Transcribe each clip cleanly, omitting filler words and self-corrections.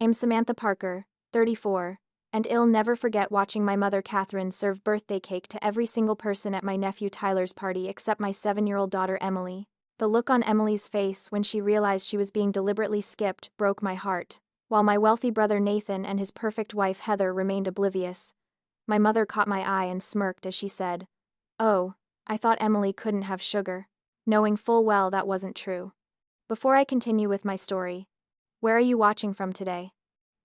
I'm Samantha Parker, 34, and I'll never forget watching my mother Catherine serve birthday cake to every single person at my nephew Tyler's party except my 7-year-old daughter Emily. The look on Emily's face when she realized she was being deliberately skipped broke my heart, while my wealthy brother Nathan and his perfect wife Heather remained oblivious. My mother caught my eye and smirked as she said, "Oh, I thought Emily couldn't have sugar," knowing full well that wasn't true. Before I continue with my story, where are you watching from today?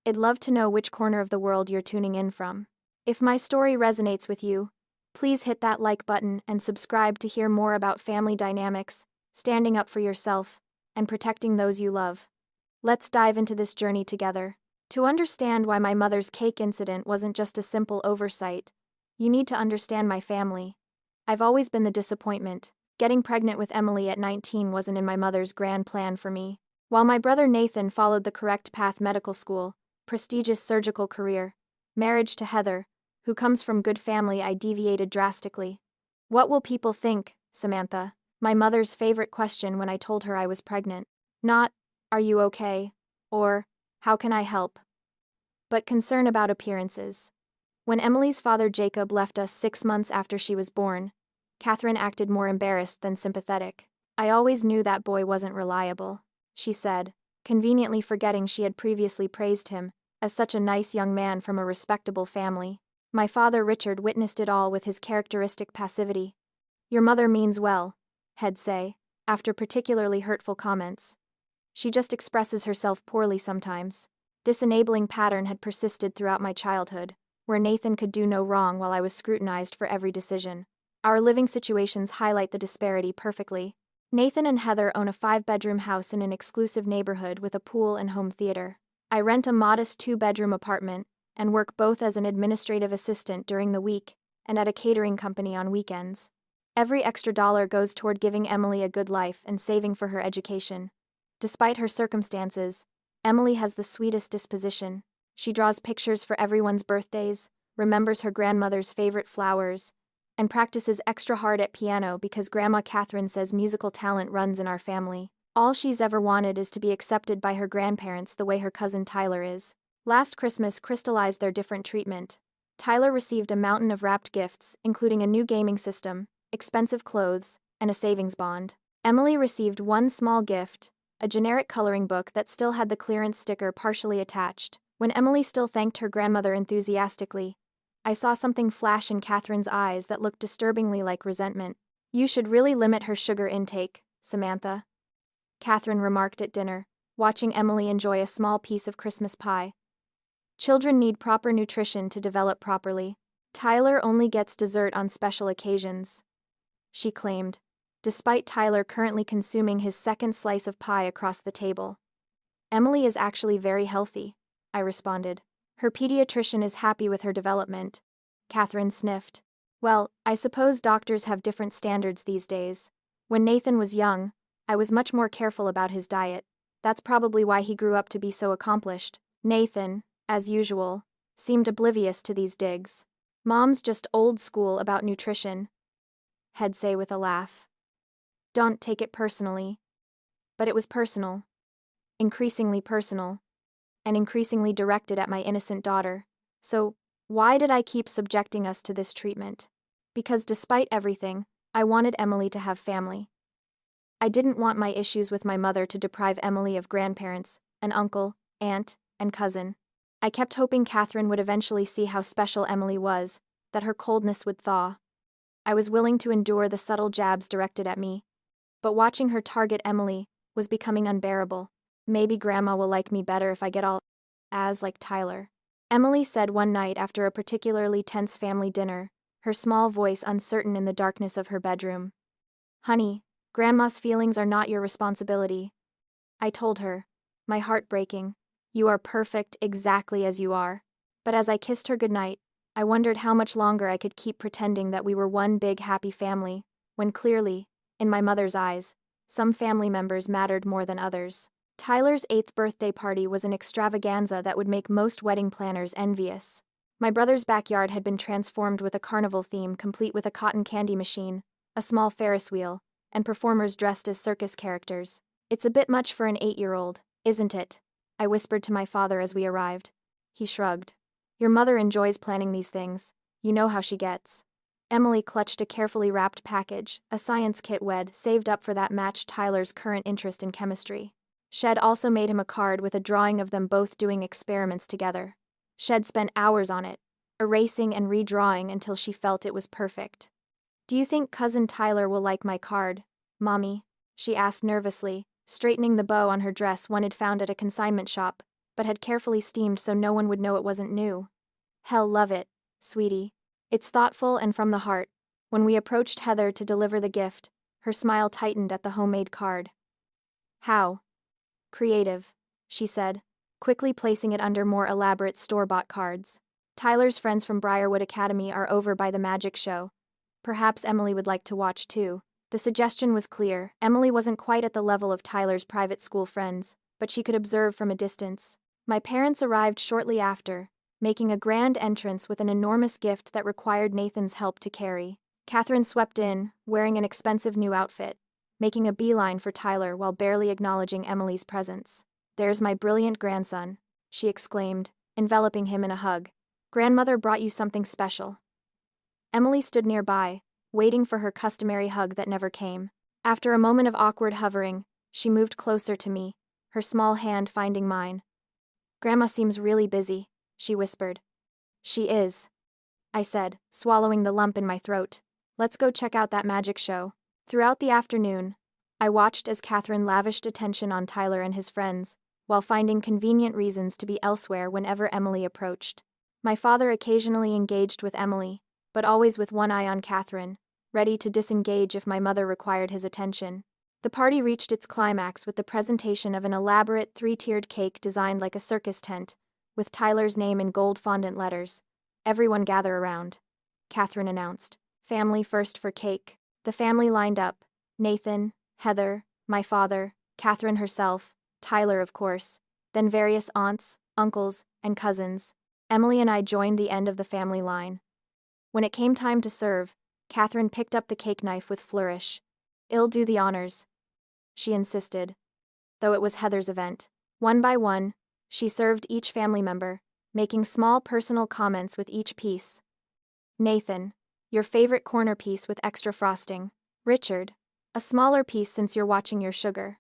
I'd love to know which corner of the world you're tuning in from. If my story resonates with you, please hit that like button and subscribe to hear more about family dynamics, standing up for yourself, and protecting those you love. Let's dive into this journey together. To understand why my mother's cake incident wasn't just a simple oversight, you need to understand my family. I've always been the disappointment. Getting pregnant with Emily at 19 wasn't in my mother's grand plan for me. While my brother Nathan followed the correct path: medical school, prestigious surgical career, marriage to Heather, who comes from good family, I deviated drastically. What will people think, Samantha? My mother's favorite question when I told her I was pregnant. Not, "Are you okay?" or, "How can I help?" but concern about appearances. When Emily's father Jacob left us 6 months after she was born, Catherine acted more embarrassed than sympathetic. "I always knew that boy wasn't reliable," she said, conveniently forgetting she had previously praised him as such a nice young man from a respectable family. My father Richard witnessed it all with his characteristic passivity. "Your mother means well," he'd say, after particularly hurtful comments. "She just expresses herself poorly sometimes." This enabling pattern had persisted throughout my childhood, where Nathan could do no wrong while I was scrutinized for every decision. Our living situations highlight the disparity perfectly. Nathan and Heather own a 5-bedroom house in an exclusive neighborhood with a pool and home theater. I rent a modest 2-bedroom apartment and work both as an administrative assistant during the week and at a catering company on weekends. Every extra dollar goes toward giving Emily a good life and saving for her education. Despite her circumstances, Emily has the sweetest disposition. She draws pictures for everyone's birthdays, remembers her grandmother's favorite flowers, and practices extra hard at piano because Grandma Catherine says musical talent runs in our family. All she's ever wanted is to be accepted by her grandparents the way her cousin Tyler is. Last Christmas crystallized their different treatment. Tyler received a mountain of wrapped gifts, including a new gaming system, expensive clothes, and a savings bond. Emily received one small gift, a generic coloring book that still had the clearance sticker partially attached. When Emily still thanked her grandmother enthusiastically, I saw something flash in Catherine's eyes that looked disturbingly like resentment. "You should really limit her sugar intake, Samantha," Catherine remarked at dinner, watching Emily enjoy a small piece of Christmas pie. "Children need proper nutrition to develop properly. Tyler only gets dessert on special occasions," she claimed, despite Tyler currently consuming his second slice of pie across the table. "Emily is actually very healthy," I responded. "Her pediatrician is happy with her development," Catherine sniffed. "Well, I suppose doctors have different standards these days. When Nathan was young, I was much more careful about his diet. That's probably why he grew up to be so accomplished." Nathan, as usual, seemed oblivious to these digs. "Mom's just old school about nutrition," he'd say with a laugh. "Don't take it personally." But it was personal. Increasingly personal. And increasingly directed at my innocent daughter. So, why did I keep subjecting us to this treatment? Because despite everything, I wanted Emily to have family. I didn't want my issues with my mother to deprive Emily of grandparents, an uncle, aunt, and cousin. I kept hoping Catherine would eventually see how special Emily was, that her coldness would thaw. I was willing to endure the subtle jabs directed at me. But watching her target Emily was becoming unbearable. "Maybe Grandma will like me better if I get all as like Tyler," Emily said one night after a particularly tense family dinner, her small voice uncertain in the darkness of her bedroom. "Honey, Grandma's feelings are not your responsibility," I told her, my heart breaking. "You are perfect exactly as you are." But as I kissed her goodnight, I wondered how much longer I could keep pretending that we were one big happy family, when clearly, in my mother's eyes, some family members mattered more than others. Tyler's 8th birthday party was an extravaganza that would make most wedding planners envious. My brother's backyard had been transformed with a carnival theme complete with a cotton candy machine, a small Ferris wheel, and performers dressed as circus characters. "It's a bit much for an 8-year-old, isn't it?" I whispered to my father as we arrived. He shrugged. Your mother enjoys planning these things. You know how she gets. Emily clutched a carefully wrapped package, a science kit Wed saved up for that matched Tyler's current interest in chemistry. Shed also made him a card with a drawing of them both doing experiments together. Shed spent hours on it, erasing and redrawing until she felt it was perfect. Do you think cousin Tyler will like my card, Mommy? She asked nervously, straightening the bow on her dress one had found at a consignment shop, but had carefully steamed so no one would know it wasn't new. He'll love it, sweetie. It's thoughtful and from the heart. When we approached Heather to deliver the gift, her smile tightened at the homemade card. How creative, she said, quickly placing it under more elaborate store-bought cards. Tyler's friends from Briarwood Academy are over by the magic show. Perhaps Emily would like to watch too. The suggestion was clear. Emily wasn't quite at the level of Tyler's private school friends, but she could observe from a distance. My parents arrived shortly after, making a grand entrance with an enormous gift that required Nathan's help to carry. Catherine swept in, wearing an expensive new outfit, making a beeline for Tyler while barely acknowledging Emily's presence. There's my brilliant grandson, she exclaimed, enveloping him in a hug. Grandmother brought you something special. Emily stood nearby, waiting for her customary hug that never came. After a moment of awkward hovering, she moved closer to me, her small hand finding mine. Grandma seems really busy, she whispered. She is, I said, swallowing the lump in my throat. Let's go check out that magic show. Throughout the afternoon, I watched as Catherine lavished attention on Tyler and his friends, while finding convenient reasons to be elsewhere whenever Emily approached. My father occasionally engaged with Emily, but always with one eye on Catherine, ready to disengage if my mother required his attention. The party reached its climax with the presentation of an elaborate three-tiered cake designed like a circus tent, with Tyler's name in gold fondant letters. Everyone gather around, Catherine announced. Family first for cake. The family lined up. Nathan, Heather, my father, Catherine herself, Tyler of course, then various aunts, uncles, and cousins. Emily and I joined the end of the family line. When it came time to serve, Catherine picked up the cake knife with flourish. "I'll do the honors," she insisted, though it was Heather's event. One by one, she served each family member, making small personal comments with each piece. Nathan, your favorite corner piece with extra frosting. Richard, a smaller piece since you're watching your sugar.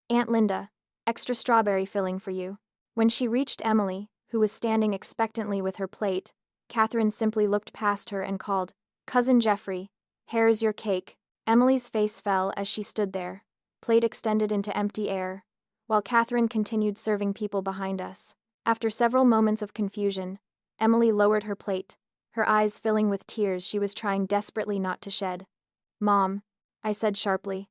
Aunt Linda, extra strawberry filling for you. When she reached Emily, who was standing expectantly with her plate, Catherine simply looked past her and called, "Cousin Jeffrey, here's your cake." Emily's face fell as she stood there, plate extended into empty air, while Catherine continued serving people behind us. After several moments of confusion, Emily lowered her plate, her eyes filling with tears she was trying desperately not to shed. "Mom," I said sharply.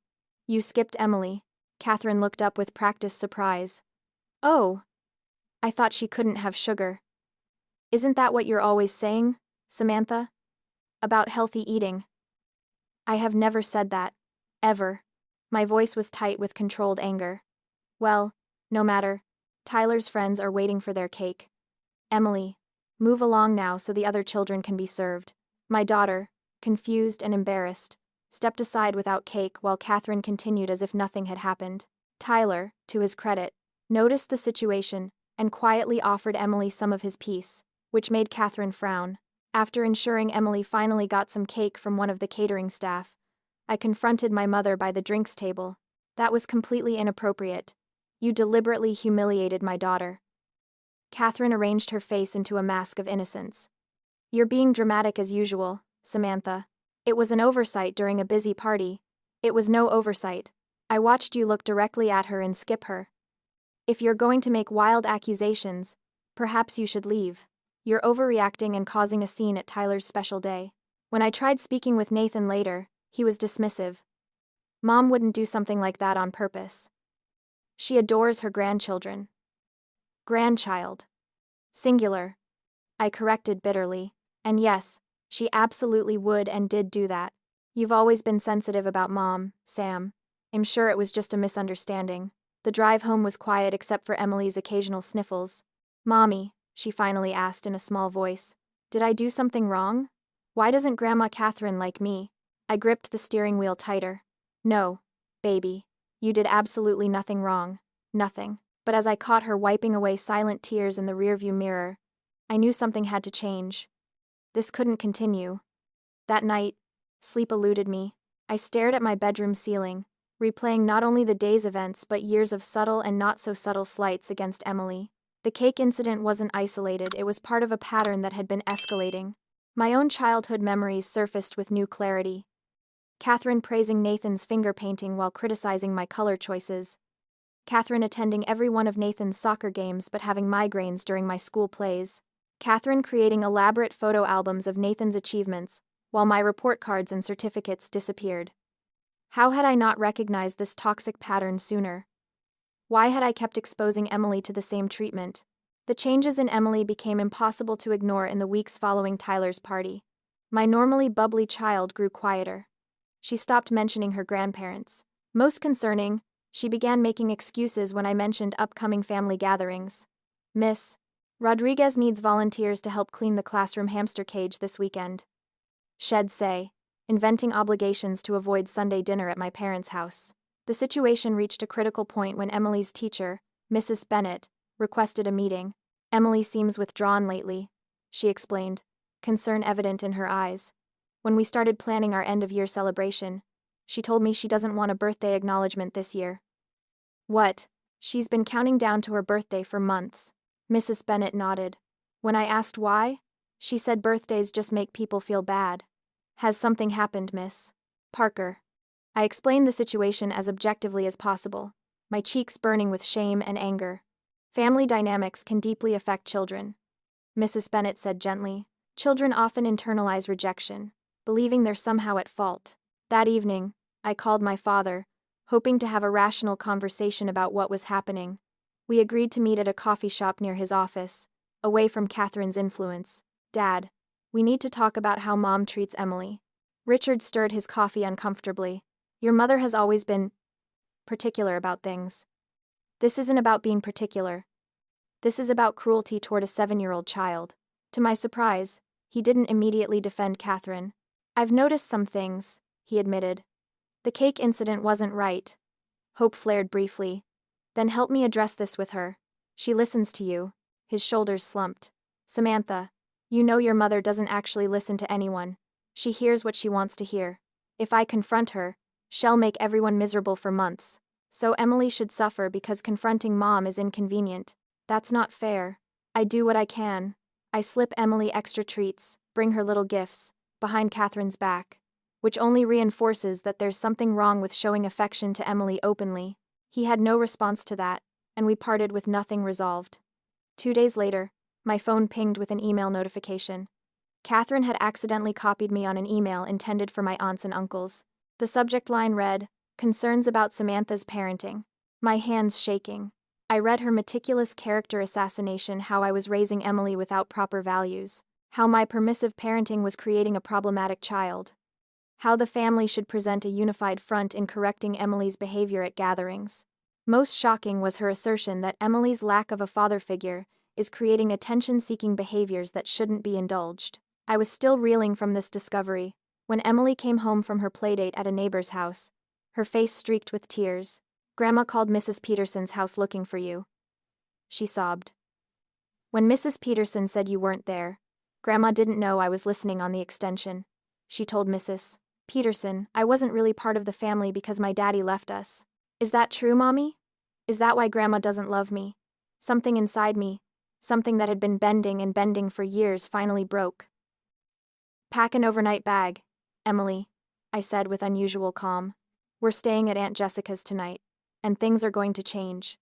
"You skipped Emily." Catherine looked up with practiced surprise. "Oh, I thought she couldn't have sugar." "Isn't that what you're always saying, Samantha? About healthy eating?" "I have never said that. Ever." My voice was tight with controlled anger. "Well, no matter. Tyler's friends are waiting for their cake. Emily, move along now so the other children can be served." My daughter, confused and embarrassed, stepped aside without cake while Catherine continued as if nothing had happened. Tyler, to his credit, noticed the situation and quietly offered Emily some of his piece, which made Catherine frown. After ensuring Emily finally got some cake from one of the catering staff, I confronted my mother by the drinks table. "That was completely inappropriate. You deliberately humiliated my daughter." Catherine arranged her face into a mask of innocence. "You're being dramatic as usual, Samantha. It was an oversight during a busy party." "It was no oversight. I watched you look directly at her and skip her. If you're going to make wild accusations, perhaps you should leave. You're overreacting and causing a scene at Tyler's special day." When I tried speaking with Nathan later, he was dismissive. "Mom wouldn't do something like that on purpose. She adores her grandchildren." "Grandchild. Singular," I corrected bitterly. "And yes, she absolutely would and did do that. You've always been sensitive about Mom, Sam. I'm sure it was just a misunderstanding." The drive home was quiet except for Emily's occasional sniffles. "Mommy," she finally asked in a small voice, "did I do something wrong? Why doesn't Grandma Catherine like me?" I gripped the steering wheel tighter. "No, baby. You did absolutely nothing wrong. Nothing. but as I caught her wiping away silent tears in the rearview mirror, I knew something had to change. This couldn't continue. That night, sleep eluded me. I stared at my bedroom ceiling, replaying not only the day's events but years of subtle and not-so-subtle slights against Emily. The cake incident wasn't isolated, it was part of a pattern that had been escalating. My own childhood memories surfaced with new clarity. Catherine praising Nathan's finger painting while criticizing my color choices. Catherine attending every one of Nathan's soccer games but having migraines during my school plays. Catherine creating elaborate photo albums of Nathan's achievements, while my report cards and certificates disappeared. How had I not recognized this toxic pattern sooner? Why had I kept exposing Emily to the same treatment? The changes in Emily became impossible to ignore in the weeks following Tyler's party. My normally bubbly child grew quieter. She stopped mentioning her grandparents. Most concerning, she began making excuses when I mentioned upcoming family gatherings. Miss Rodriguez needs volunteers to help clean the classroom hamster cage this weekend. She'd say, inventing obligations to avoid Sunday dinner at my parents' house. The situation reached a critical point when Emily's teacher, Mrs. Bennett, requested a meeting. Emily seems withdrawn lately, she explained, concern evident in her eyes. When we started planning our end-of-year celebration, she told me she doesn't want a birthday acknowledgement this year. What? She's been counting down to her birthday for months. Mrs. Bennett nodded. When I asked why, she said birthdays just make people feel bad. Has something happened, Miss Parker? I explained the situation as objectively as possible, my cheeks burning with shame and anger. Family dynamics can deeply affect children, Mrs. Bennett said gently. Children often internalize rejection, believing they're somehow at fault. That evening, I called my father, hoping to have a rational conversation about what was happening. We agreed to meet at a coffee shop near his office, away from Catherine's influence. Dad, we need to talk about how Mom treats Emily. Richard stirred his coffee uncomfortably. Your mother has always been particular about things. This isn't about being particular. This is about cruelty toward a 7-year-old child. To my surprise, he didn't immediately defend Catherine. I've noticed some things, he admitted. The cake incident wasn't right. Hope flared briefly. Then help me address this with her. She listens to you. His shoulders slumped. Samantha, you know your mother doesn't actually listen to anyone. She hears what she wants to hear. If I confront her, she'll make everyone miserable for months. So Emily should suffer because confronting Mom is inconvenient. That's not fair. I do what I can. I slip Emily extra treats, bring her little gifts, behind Catherine's back, which only reinforces that there's something wrong with showing affection to Emily openly. He had no response to that, and we parted with nothing resolved. 2 days later, my phone pinged with an email notification. Catherine had accidentally copied me on an email intended for my aunts and uncles. The subject line read, "Concerns about Samantha's parenting." My hands shaking. I read her meticulous character assassination, how I was raising Emily without proper values, how my permissive parenting was creating a problematic child, how the family should present a unified front in correcting Emily's behavior at gatherings. Most shocking was her assertion that Emily's lack of a father figure is creating attention-seeking behaviors that shouldn't be indulged. I was still reeling from this discovery when Emily came home from her playdate at a neighbor's house, her face streaked with tears. "Grandma called Mrs. Peterson's house looking for you," she sobbed. "When Mrs. Peterson said you weren't there, Grandma didn't know I was listening on the extension. She told Mrs. Peterson I wasn't really part of the family because my daddy left us. Is that true, Mommy? Is that why Grandma doesn't love me? Something inside me, something that had been bending and bending for years, finally broke." "Pack an overnight bag, Emily," I said with unusual calm. "We're staying at Aunt Jessica's tonight, and things are going to change."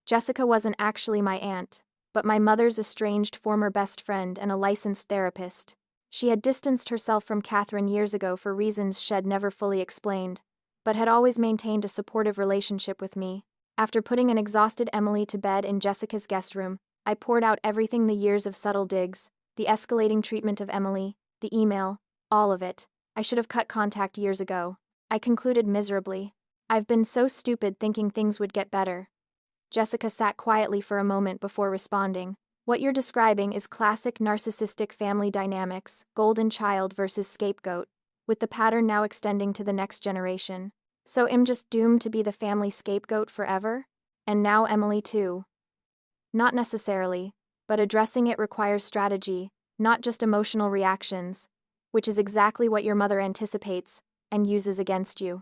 Jessica wasn't actually my aunt, but my mother's estranged former best friend and a licensed therapist. She had distanced herself from Catherine years ago for reasons she'd never fully explained, but had always maintained a supportive relationship with me. After putting an exhausted Emily to bed in Jessica's guest room, I poured out everything: the years of subtle digs, the escalating treatment of Emily, the email, all of it. I should have cut contact years ago. I concluded miserably. I've been so stupid thinking things would get better. Jessica sat quietly for a moment before responding. "What you're describing is classic narcissistic family dynamics, golden child versus scapegoat, with the pattern now extending to the next generation. So I'm just doomed to be the family scapegoat forever?" And now Emily too. Not necessarily, but addressing it requires strategy, not just emotional reactions, which is exactly what your mother anticipates and uses against you.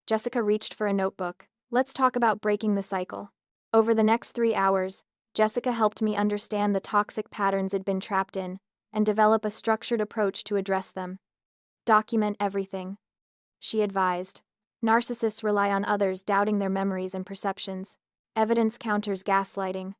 Jessica reached for a notebook. Let's talk about breaking the cycle. Over the next 3 hours, Jessica helped me understand the toxic patterns I'd been trapped in and develop a structured approach to address them. Document everything, she advised. Narcissists rely on others doubting their memories and perceptions. Evidence counters gaslighting.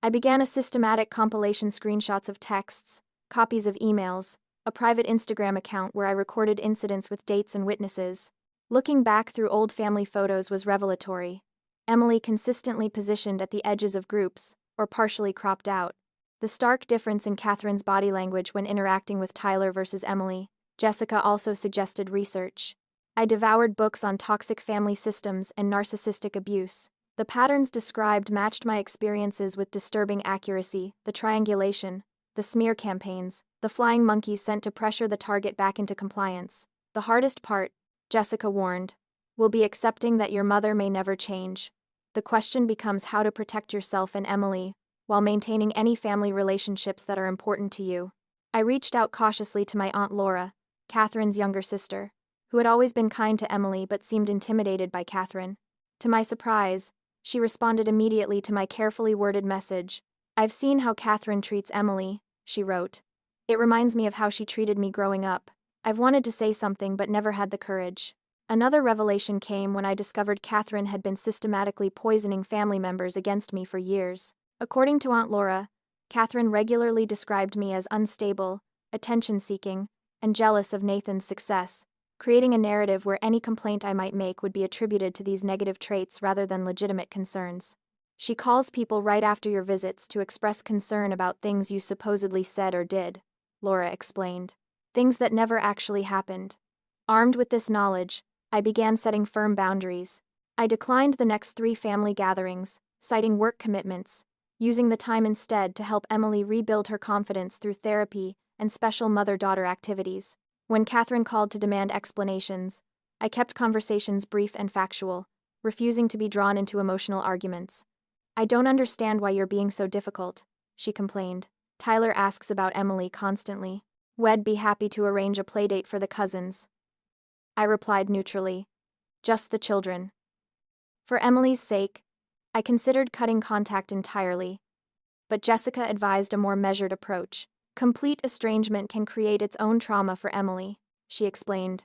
I began a systematic compilation screenshots of texts, copies of emails, a private Instagram account where I recorded incidents with dates and witnesses. Looking back through old family photos was revelatory. Emily consistently positioned at the edges of groups, or partially cropped out. The stark difference in Catherine's body language when interacting with Tyler versus Emily. Jessica also suggested research. I devoured books on toxic family systems and narcissistic abuse. The patterns described matched my experiences with disturbing accuracy: the triangulation, the smear campaigns, the flying monkeys sent to pressure the target back into compliance. The hardest part, Jessica warned, will be accepting that your mother may never change. The question becomes how to protect yourself and Emily, while maintaining any family relationships that are important to you. I reached out cautiously to my Aunt Laura, Catherine's younger sister, who had always been kind to Emily but seemed intimidated by Catherine. To my surprise, she responded immediately to my carefully worded message. I've seen how Catherine treats Emily, she wrote. It reminds me of how she treated me growing up. I've wanted to say something but never had the courage. Another revelation came when I discovered Catherine had been systematically poisoning family members against me for years. According to Aunt Laura, Catherine regularly described me as unstable, attention-seeking, and jealous of Nathan's success, creating a narrative where any complaint I might make would be attributed to these negative traits rather than legitimate concerns. She calls people right after your visits to express concern about things you supposedly said or did, Laura explained. Things that never actually happened. Armed with this knowledge, I began setting firm boundaries. I declined the next 3 family gatherings, citing work commitments, using the time instead to help Emily rebuild her confidence through therapy and special mother-daughter activities. When Catherine called to demand explanations, I kept conversations brief and factual, refusing to be drawn into emotional arguments. I don't understand why you're being so difficult, she complained. Tyler asks about Emily constantly. We'd be happy to arrange a playdate for the cousins. I replied neutrally. Just the children. For Emily's sake, I considered cutting contact entirely, but Jessica advised a more measured approach. Complete estrangement can create its own trauma for Emily, she explained.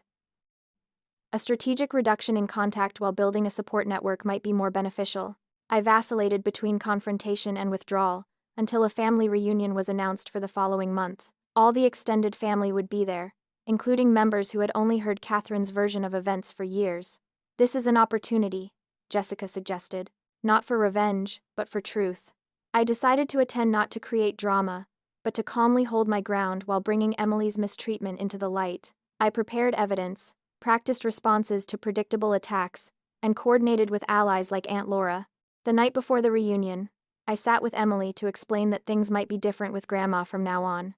A strategic reduction in contact while building a support network might be more beneficial. I vacillated between confrontation and withdrawal until a family reunion was announced for the following month. All the extended family would be there, including members who had only heard Catherine's version of events for years. This is an opportunity, Jessica suggested, not for revenge, but for truth. I decided to attend not to create drama, but to calmly hold my ground while bringing Emily's mistreatment into the light. I prepared evidence, practiced responses to predictable attacks, and coordinated with allies like Aunt Laura. The night before the reunion, I sat with Emily to explain that things might be different with Grandma from now on.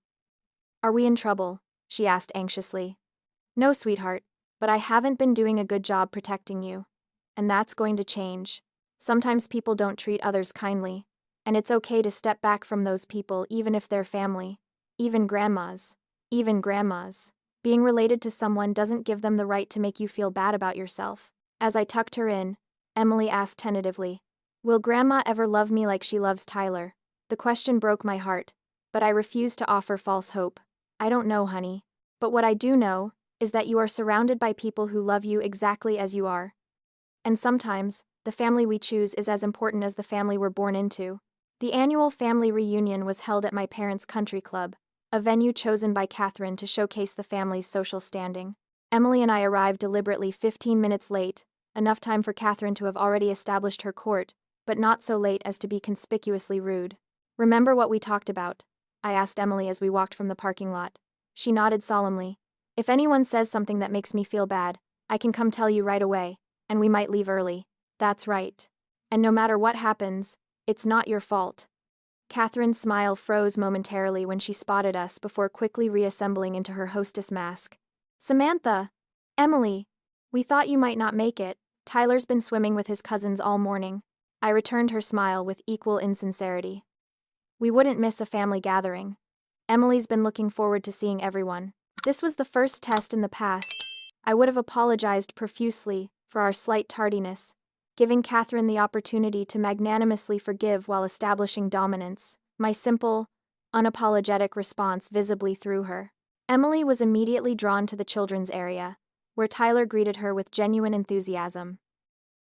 Are we in trouble? She asked anxiously. No, sweetheart, but I haven't been doing a good job protecting you. And that's going to change. Sometimes people don't treat others kindly, and it's okay to step back from those people even if they're family. Even grandmas. Even grandmas. Being related to someone doesn't give them the right to make you feel bad about yourself. As I tucked her in, Emily asked tentatively, will Grandma ever love me like she loves Tyler? The question broke my heart, but I refused to offer false hope. I don't know, honey. But what I do know is that you are surrounded by people who love you exactly as you are. And sometimes, the family we choose is as important as the family we're born into. The annual family reunion was held at my parents' country club, a venue chosen by Catherine to showcase the family's social standing. Emily and I arrived deliberately 15 minutes late, enough time for Catherine to have already established her court, but not so late as to be conspicuously rude. Remember what we talked about? I asked Emily as we walked from the parking lot. She nodded solemnly. If anyone says something that makes me feel bad, I can come tell you right away, and we might leave early. That's right. And no matter what happens, it's not your fault. Catherine's smile froze momentarily when she spotted us before quickly reassembling into her hostess mask. Samantha! Emily! We thought you might not make it. Tyler's been swimming with his cousins all morning. I returned her smile with equal insincerity. We wouldn't miss a family gathering. Emily's been looking forward to seeing everyone. This was the first test in the past. I would have apologized profusely for our slight tardiness, giving Catherine the opportunity to magnanimously forgive while establishing dominance. My simple, unapologetic response visibly threw her. Emily was immediately drawn to the children's area, where Tyler greeted her with genuine enthusiasm.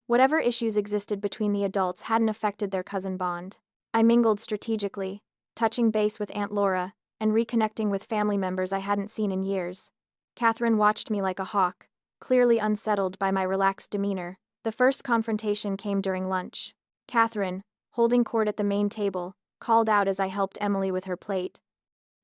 Whatever issues existed between the adults hadn't affected their cousin bond. I mingled strategically, touching base with Aunt Laura, and reconnecting with family members I hadn't seen in years. Catherine watched me like a hawk, clearly unsettled by my relaxed demeanor. The first confrontation came during lunch. Catherine, holding court at the main table, called out as I helped Emily with her plate.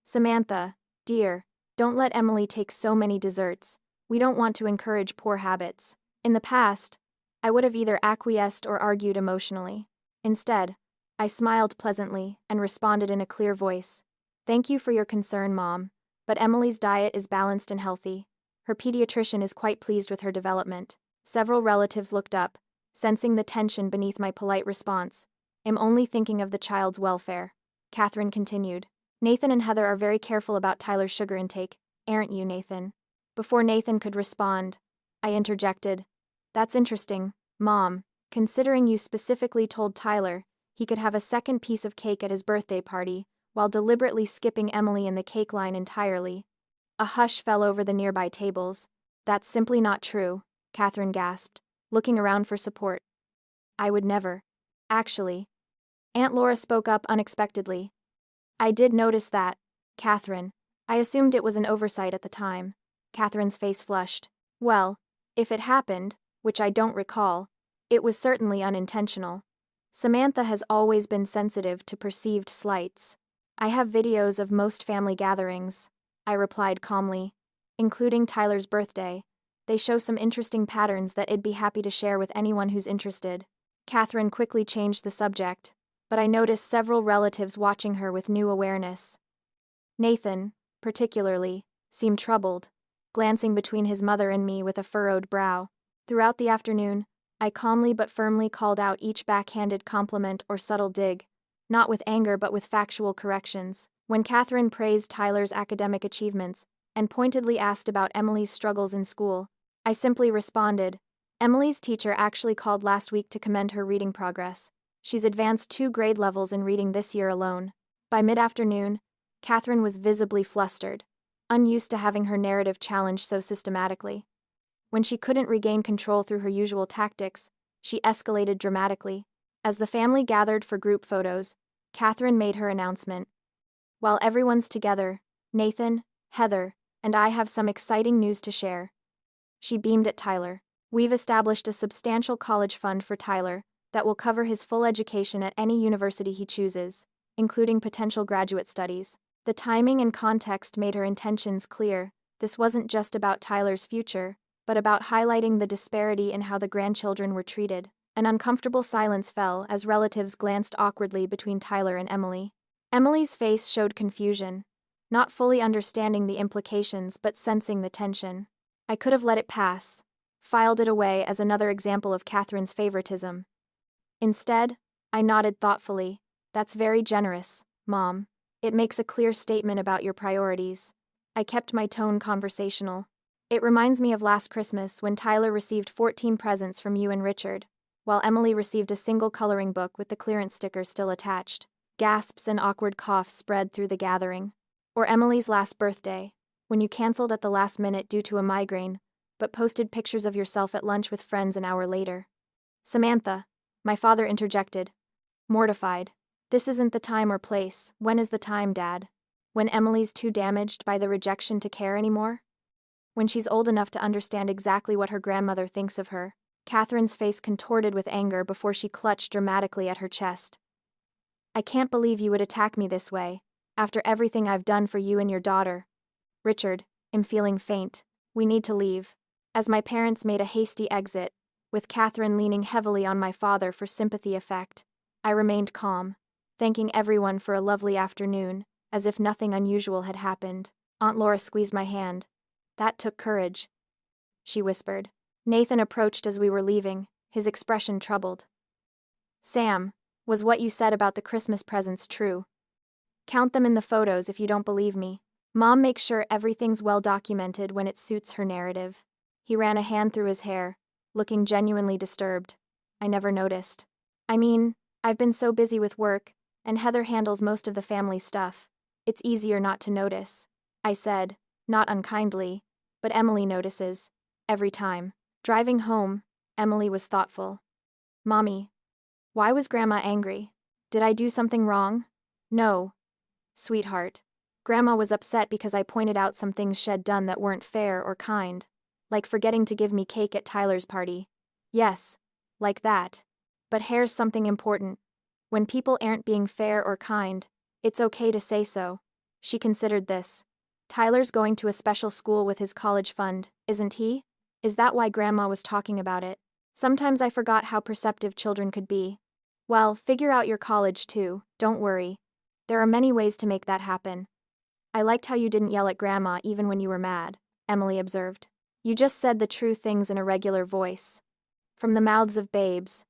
"Samantha, dear, don't let Emily take so many desserts. We don't want to encourage poor habits." In the past, I would have either acquiesced or argued emotionally. Instead, I smiled pleasantly and responded in a clear voice. "Thank you for your concern, Mom, but Emily's diet is balanced and healthy. Her pediatrician is quite pleased with her development." Several relatives looked up, sensing the tension beneath my polite response. "I'm only thinking of the child's welfare," Catherine continued. "Nathan and Heather are very careful about Tyler's sugar intake, aren't you, Nathan?" Before Nathan could respond, I interjected. "That's interesting, Mom, considering you specifically told Tyler he could have a second piece of cake at his birthday party, while deliberately skipping Emily in the cake line entirely." A hush fell over the nearby tables. "That's simply not true," Catherine gasped, looking around for support. "I would never." "Actually." Aunt Laura spoke up unexpectedly. "I did notice that, Catherine. I assumed it was an oversight at the time." Catherine's face flushed. "Well, if it happened, which I don't recall, it was certainly unintentional. Samantha has always been sensitive to perceived slights. I have videos of most family gatherings," I replied calmly, "including Tyler's birthday. They show some interesting patterns that I'd be happy to share with anyone who's interested." Catherine quickly changed the subject, but I noticed several relatives watching her with new awareness. Nathan, particularly, seemed troubled, glancing between his mother and me with a furrowed brow. Throughout the afternoon, I calmly but firmly called out each backhanded compliment or subtle dig, not with anger but with factual corrections. When Catherine praised Tyler's academic achievements and pointedly asked about Emily's struggles in school, I simply responded, "Emily's teacher actually called last week to commend her reading progress. She's advanced 2 grade levels in reading this year alone." By mid-afternoon, Catherine was visibly flustered, unused to having her narrative challenged so systematically. When she couldn't regain control through her usual tactics, she escalated dramatically. As the family gathered for group photos, Catherine made her announcement. "While everyone's together, Nathan, Heather, and I have some exciting news to share." She beamed at Tyler. "We've established a substantial college fund for Tyler that will cover his full education at any university he chooses, including potential graduate studies." The timing and context made her intentions clear. This wasn't just about Tyler's future, but about highlighting the disparity in how the grandchildren were treated. An uncomfortable silence fell as relatives glanced awkwardly between Tyler and Emily. Emily's face showed confusion, not fully understanding the implications but sensing the tension. I could have let it pass, filed it away as another example of Catherine's favoritism. Instead, I nodded thoughtfully. "That's very generous, Mom. It makes a clear statement about your priorities." I kept my tone conversational. "It reminds me of last Christmas when Tyler received 14 presents from you and Richard, while Emily received a single coloring book with the clearance sticker still attached." Gasps and awkward coughs spread through the gathering. Or Emily's last birthday, when you canceled at the last minute due to a migraine, but posted pictures of yourself at lunch with friends an hour later. "Samantha," my father interjected, mortified. "This isn't the time or place." "When is the time, Dad? When Emily's too damaged by the rejection to care anymore? When she's old enough to understand exactly what her grandmother thinks of her." Catherine's face contorted with anger before she clutched dramatically at her chest. "I can't believe you would attack me this way, after everything I've done for you and your daughter. Richard, I'm feeling faint. We need to leave." As my parents made a hasty exit, with Catherine leaning heavily on my father for sympathy effect, I remained calm, thanking everyone for a lovely afternoon, as if nothing unusual had happened. Aunt Laura squeezed my hand. "That took courage," she whispered. Nathan approached as we were leaving, his expression troubled. Sam, was what you said about the Christmas presents true? Count them in the photos if you don't believe me. Mom makes sure everything's well documented when it suits her narrative. He ran a hand through his hair, looking genuinely disturbed. I never noticed. I mean, I've been so busy with work, and Heather handles most of the family stuff. It's easier not to notice, I said, not unkindly, but Emily notices. Every time. Driving home, Emily was thoughtful. Mommy, why was Grandma angry? Did I do something wrong? No, sweetheart. Grandma was upset because I pointed out some things she'd done that weren't fair or kind. Like forgetting to give me cake at Tyler's party. Yes, like that. But here's something important. When people aren't being fair or kind, it's okay to say so. She considered this. Tyler's going to a special school with his college fund, isn't he? Is that why Grandma was talking about it? Sometimes I forgot how perceptive children could be. Well, figure out your college too, don't worry. There are many ways to make that happen. I liked how you didn't yell at Grandma even when you were mad, Emily observed. You just said the true things in a regular voice. From the mouths of babes.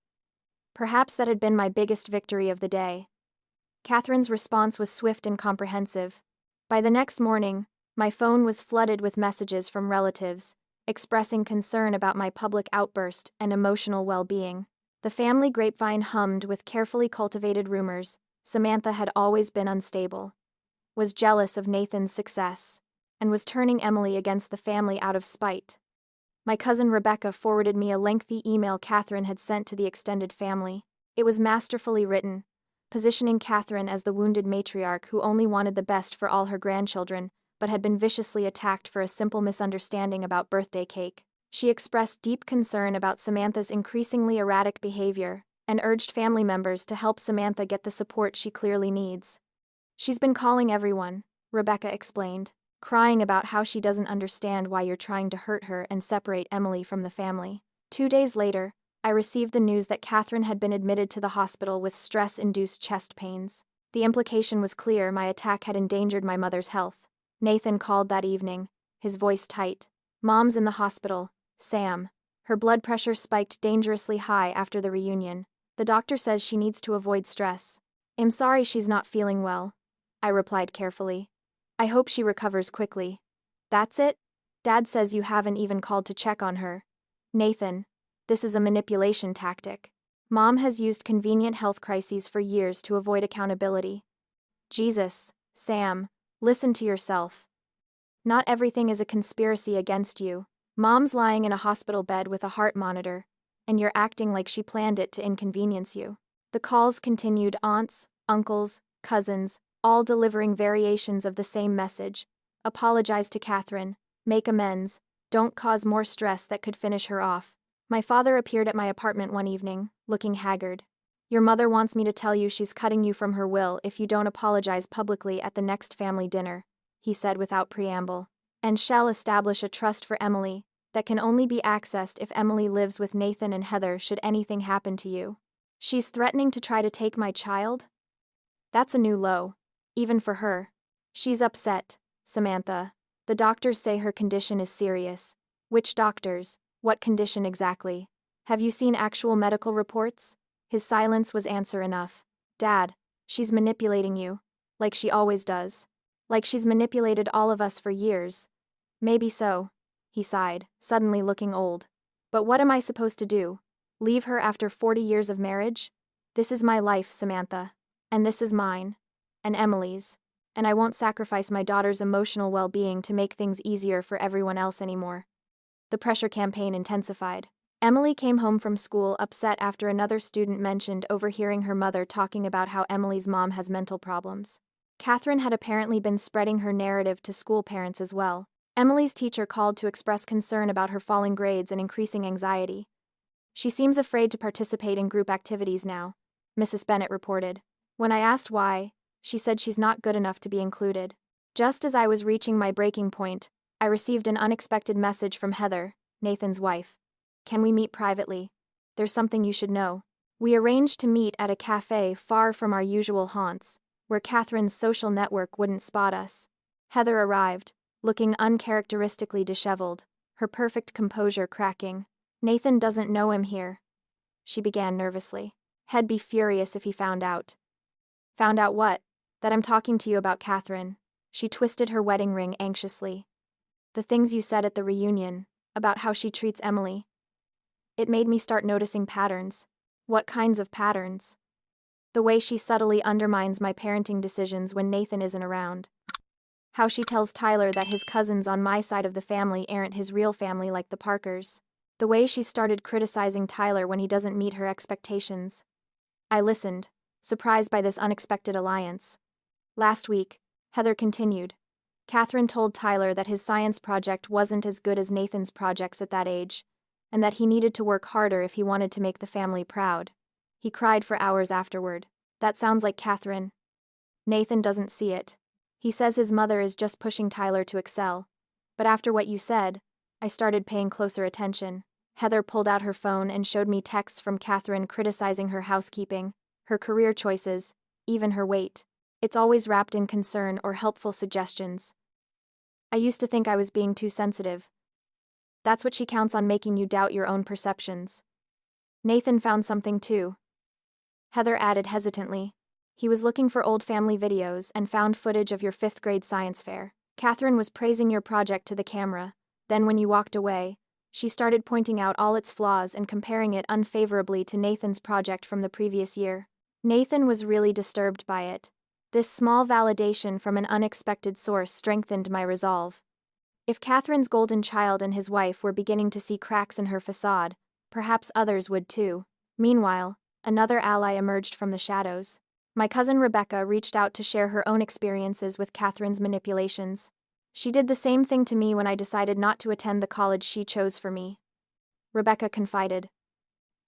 Perhaps that had been my biggest victory of the day. Catherine's response was swift and comprehensive. By the next morning, my phone was flooded with messages from relatives, expressing concern about my public outburst and emotional well-being. The family grapevine hummed with carefully cultivated rumors. Samantha had always been unstable, was jealous of Nathan's success, and was turning Emily against the family out of spite. My cousin Rebecca forwarded me a lengthy email Catherine had sent to the extended family. It was masterfully written, positioning Catherine as the wounded matriarch who only wanted the best for all her grandchildren, but had been viciously attacked for a simple misunderstanding about birthday cake. She expressed deep concern about Samantha's increasingly erratic behavior, and urged family members to help Samantha get the support she clearly needs. She's been calling everyone, Rebecca explained, crying about how she doesn't understand why you're trying to hurt her and separate Emily from the family. 2 days later, I received the news that Catherine had been admitted to the hospital with stress-induced chest pains. The implication was clear: my attack had endangered my mother's health. Nathan called that evening, his voice tight. Mom's in the hospital, Sam. Her blood pressure spiked dangerously high after the reunion. The doctor says she needs to avoid stress. I'm sorry she's not feeling well, I replied carefully. I hope she recovers quickly. That's it? Dad says you haven't even called to check on her. Nathan, this is a manipulation tactic. Mom has used convenient health crises for years to avoid accountability. Jesus, Sam, listen to yourself. Not everything is a conspiracy against you. Mom's lying in a hospital bed with a heart monitor, and you're acting like she planned it to inconvenience you. The calls continued: aunts, uncles, cousins, all delivering variations of the same message. Apologize to Catherine, make amends, don't cause more stress that could finish her off. My father appeared at my apartment one evening, looking haggard. Your mother wants me to tell you she's cutting you from her will if you don't apologize publicly at the next family dinner, he said without preamble, and shall establish a trust for Emily that can only be accessed if Emily lives with Nathan and Heather should anything happen to you. She's threatening to try to take my child? That's a new low, even for her. She's upset, Samantha. The doctors say her condition is serious. Which doctors? What condition exactly? Have you seen actual medical reports? His silence was answer enough. Dad, she's manipulating you, like she always does. Like she's manipulated all of us for years. Maybe so, he sighed, suddenly looking old. But what am I supposed to do? Leave her after 40 years of marriage? This is my life, Samantha. And this is mine. And Emily's. And I won't sacrifice my daughter's emotional well-being to make things easier for everyone else anymore. The pressure campaign intensified. Emily came home from school upset after another student mentioned overhearing her mother talking about how Emily's mom has mental problems. Catherine had apparently been spreading her narrative to school parents as well. Emily's teacher called to express concern about her falling grades and increasing anxiety. She seems afraid to participate in group activities now, Mrs. Bennett reported. When I asked why, she said she's not good enough to be included. Just as I was reaching my breaking point, I received an unexpected message from Heather, Nathan's wife. Can we meet privately? There's something you should know. We arranged to meet at a cafe far from our usual haunts, where Catherine's social network wouldn't spot us. Heather arrived, looking uncharacteristically disheveled, her perfect composure cracking. Nathan doesn't know him here, she began nervously. He'd be furious if he found out. Found out what? That I'm talking to you about Catherine. She twisted her wedding ring anxiously. The things you said at the reunion, about how she treats Emily. It made me start noticing patterns. What kinds of patterns? The way she subtly undermines my parenting decisions when Nathan isn't around. How she tells Tyler that his cousins on my side of the family aren't his real family like the Parkers. The way she started criticizing Tyler when he doesn't meet her expectations. I listened, surprised by this unexpected alliance. Last week, Heather continued. Catherine told Tyler that his science project wasn't as good as Nathan's projects at that age, and that he needed to work harder if he wanted to make the family proud. He cried for hours afterward. That sounds like Catherine. Nathan doesn't see it. He says his mother is just pushing Tyler to excel. But after what you said, I started paying closer attention. Heather pulled out her phone and showed me texts from Catherine criticizing her housekeeping, her career choices, even her weight. It's always wrapped in concern or helpful suggestions. I used to think I was being too sensitive. That's what she counts on, making you doubt your own perceptions. Nathan found something too. Heather added hesitantly. He was looking for old family videos and found footage of your 5th grade science fair. Catherine was praising your project to the camera. Then when you walked away, she started pointing out all its flaws and comparing it unfavorably to Nathan's project from the previous year. Nathan was really disturbed by it. This small validation from an unexpected source strengthened my resolve. If Catherine's golden child and his wife were beginning to see cracks in her facade, perhaps others would too. Meanwhile, another ally emerged from the shadows. My cousin Rebecca reached out to share her own experiences with Catherine's manipulations. She did the same thing to me when I decided not to attend the college she chose for me. Rebecca confided.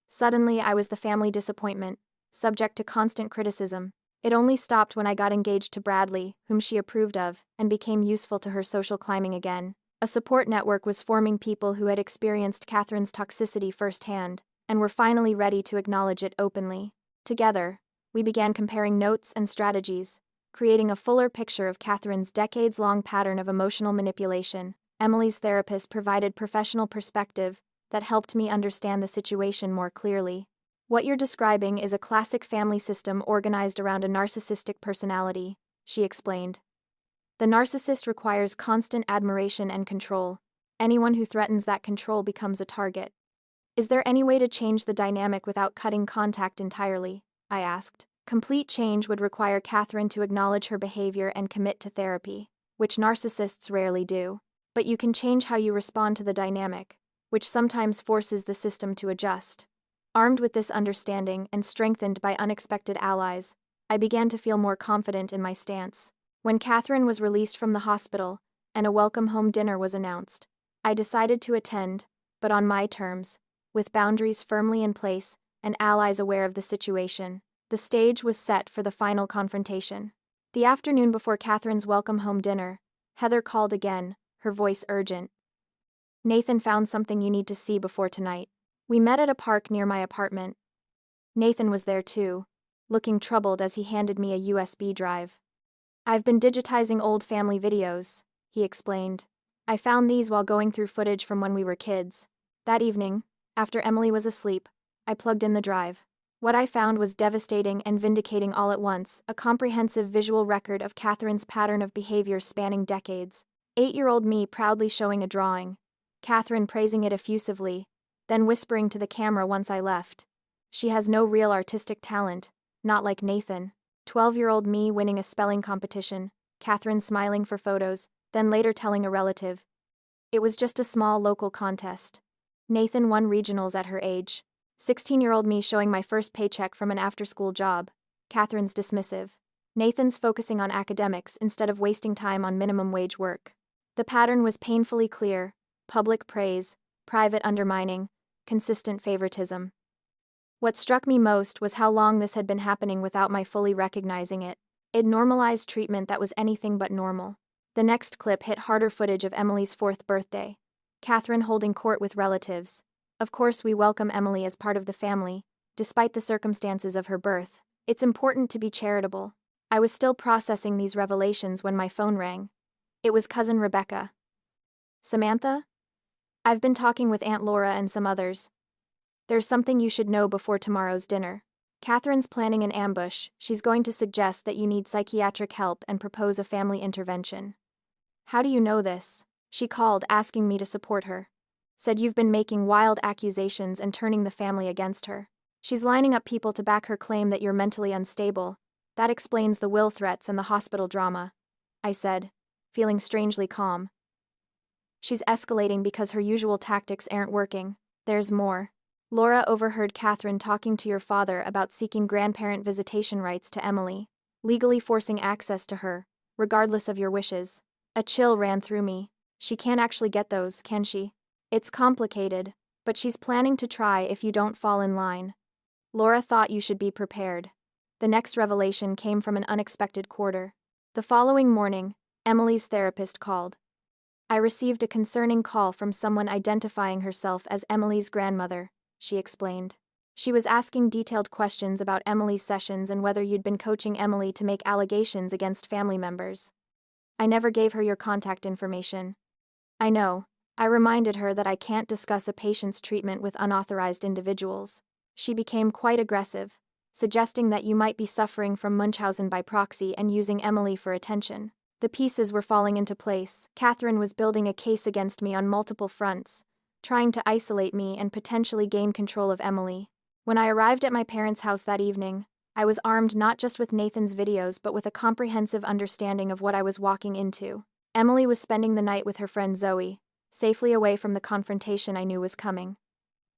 Suddenly, I was the family disappointment, subject to constant criticism. It only stopped when I got engaged to Bradley, whom she approved of, and became useful to her social climbing again. A support network was forming, people who had experienced Catherine's toxicity firsthand, and were finally ready to acknowledge it openly. Together, we began comparing notes and strategies, creating a fuller picture of Catherine's decades-long pattern of emotional manipulation. Emily's therapist provided professional perspective that helped me understand the situation more clearly. What you're describing is a classic family system organized around a narcissistic personality, she explained. The narcissist requires constant admiration and control. Anyone who threatens that control becomes a target. Is there any way to change the dynamic without cutting contact entirely? I asked. Complete change would require Catherine to acknowledge her behavior and commit to therapy, which narcissists rarely do. But you can change how you respond to the dynamic, which sometimes forces the system to adjust. Armed with this understanding and strengthened by unexpected allies, I began to feel more confident in my stance. When Catherine was released from the hospital and a welcome home dinner was announced, I decided to attend, but on my terms, with boundaries firmly in place and allies aware of the situation. The stage was set for the final confrontation. The afternoon before Catherine's welcome home dinner, Heather called again, her voice urgent. Nathan found something you need to see before tonight. We met at a park near my apartment. Nathan was there too, looking troubled as he handed me a USB drive. I've been digitizing old family videos, he explained. I found these while going through footage from when we were kids. That evening, after Emily was asleep, I plugged in the drive. What I found was devastating and vindicating all at once, a comprehensive visual record of Catherine's pattern of behavior spanning decades. 8-year-old me proudly showing a drawing, Catherine praising it effusively, then whispering to the camera once I left. She has no real artistic talent, not like Nathan. 12-year-old me winning a spelling competition, Catherine smiling for photos, then later telling a relative. It was just a small local contest. Nathan won regionals at her age. 16-year-old me showing my first paycheck from an after-school job, Catherine's dismissive. Nathan's focusing on academics instead of wasting time on minimum wage work. The pattern was painfully clear: public praise, private undermining, consistent favoritism. What struck me most was how long this had been happening without my fully recognizing it. It normalized treatment that was anything but normal. The next clip hit harder, footage of Emily's 4th birthday. Catherine holding court with relatives. Of course, we welcome Emily as part of the family, despite the circumstances of her birth. It's important to be charitable. I was still processing these revelations when my phone rang. It was cousin Rebecca. Samantha? I've been talking with Aunt Laura and some others. There's something you should know before tomorrow's dinner. Catherine's planning an ambush. She's going to suggest that you need psychiatric help and propose a family intervention. How do you know this? She called, asking me to support her. Said you've been making wild accusations and turning the family against her. She's lining up people to back her claim that you're mentally unstable. That explains the will threats and the hospital drama, I said, feeling strangely calm. She's escalating because her usual tactics aren't working. There's more. Laura overheard Catherine talking to your father about seeking grandparent visitation rights to Emily, legally forcing access to her, regardless of your wishes. A chill ran through me. She can't actually get those, can she? It's complicated, but she's planning to try if you don't fall in line. Laura thought you should be prepared. The next revelation came from an unexpected quarter. The following morning, Emily's therapist called. I received a concerning call from someone identifying herself as Emily's grandmother, she explained. She was asking detailed questions about Emily's sessions and whether you'd been coaching Emily to make allegations against family members. I never gave her your contact information. I know. I reminded her that I can't discuss a patient's treatment with unauthorized individuals. She became quite aggressive, suggesting that you might be suffering from Munchausen by proxy and using Emily for attention. The pieces were falling into place. Catherine was building a case against me on multiple fronts, trying to isolate me and potentially gain control of Emily. When I arrived at my parents' house that evening, I was armed not just with Nathan's videos but with a comprehensive understanding of what I was walking into. Emily was spending the night with her friend Zoe, safely away from the confrontation I knew was coming.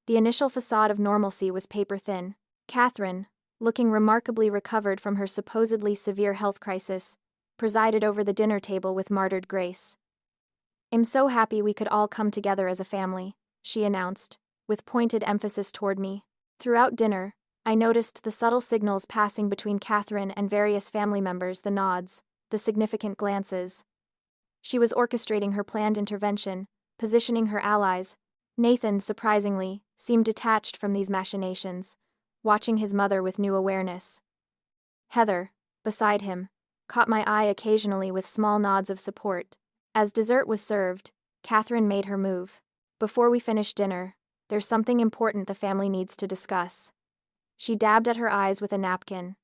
The initial facade of normalcy was paper-thin. Catherine, looking remarkably recovered from her supposedly severe health crisis, presided over the dinner table with martyred grace. "I'm so happy we could all come together as a family," she announced, with pointed emphasis toward me. Throughout dinner, I noticed the subtle signals passing between Catherine and various family members, the nods, the significant glances. She was orchestrating her planned intervention, positioning her allies. Nathan, surprisingly, seemed detached from these machinations, watching his mother with new awareness. Heather, beside him, caught my eye occasionally with small nods of support. As dessert was served, Catherine made her move. "Before we finish dinner, there's something important the family needs to discuss." She dabbed at her eyes with a napkin.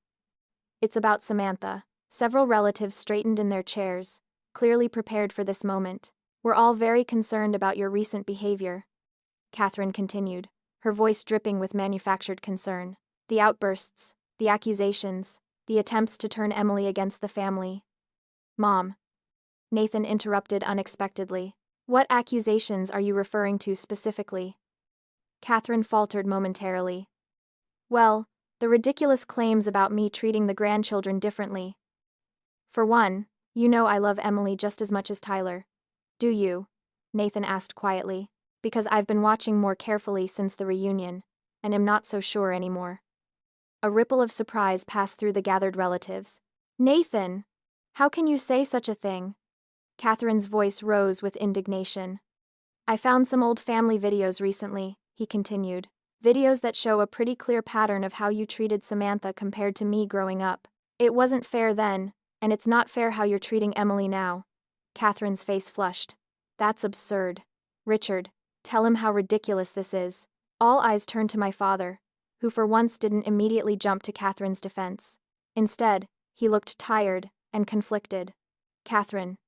"It's about Samantha." Several relatives straightened in their chairs, clearly prepared for this moment. "We're all very concerned about your recent behavior," Catherine continued, her voice dripping with manufactured concern. "The outbursts, the accusations, the attempts to turn Emily against the family." "Mom," Nathan interrupted unexpectedly. "What accusations are you referring to specifically?" Catherine faltered momentarily. "Well, the ridiculous claims about me treating the grandchildren differently. For one, you know I love Emily just as much as Tyler. Do you?" Nathan asked quietly. "Because I've been watching more carefully since the reunion, and am not so sure anymore." A ripple of surprise passed through the gathered relatives. "Nathan! How can you say such a thing?" Catherine's voice rose with indignation. "I found some old family videos recently," he continued. "Videos that show a pretty clear pattern of how you treated Samantha compared to me growing up. It wasn't fair then, and it's not fair how you're treating Emily now." Catherine's face flushed. "That's absurd. Richard, tell him how ridiculous this is." All eyes turned to my father, who for once didn't immediately jump to Catherine's defense. Instead, he looked tired and conflicted. "Catherine,"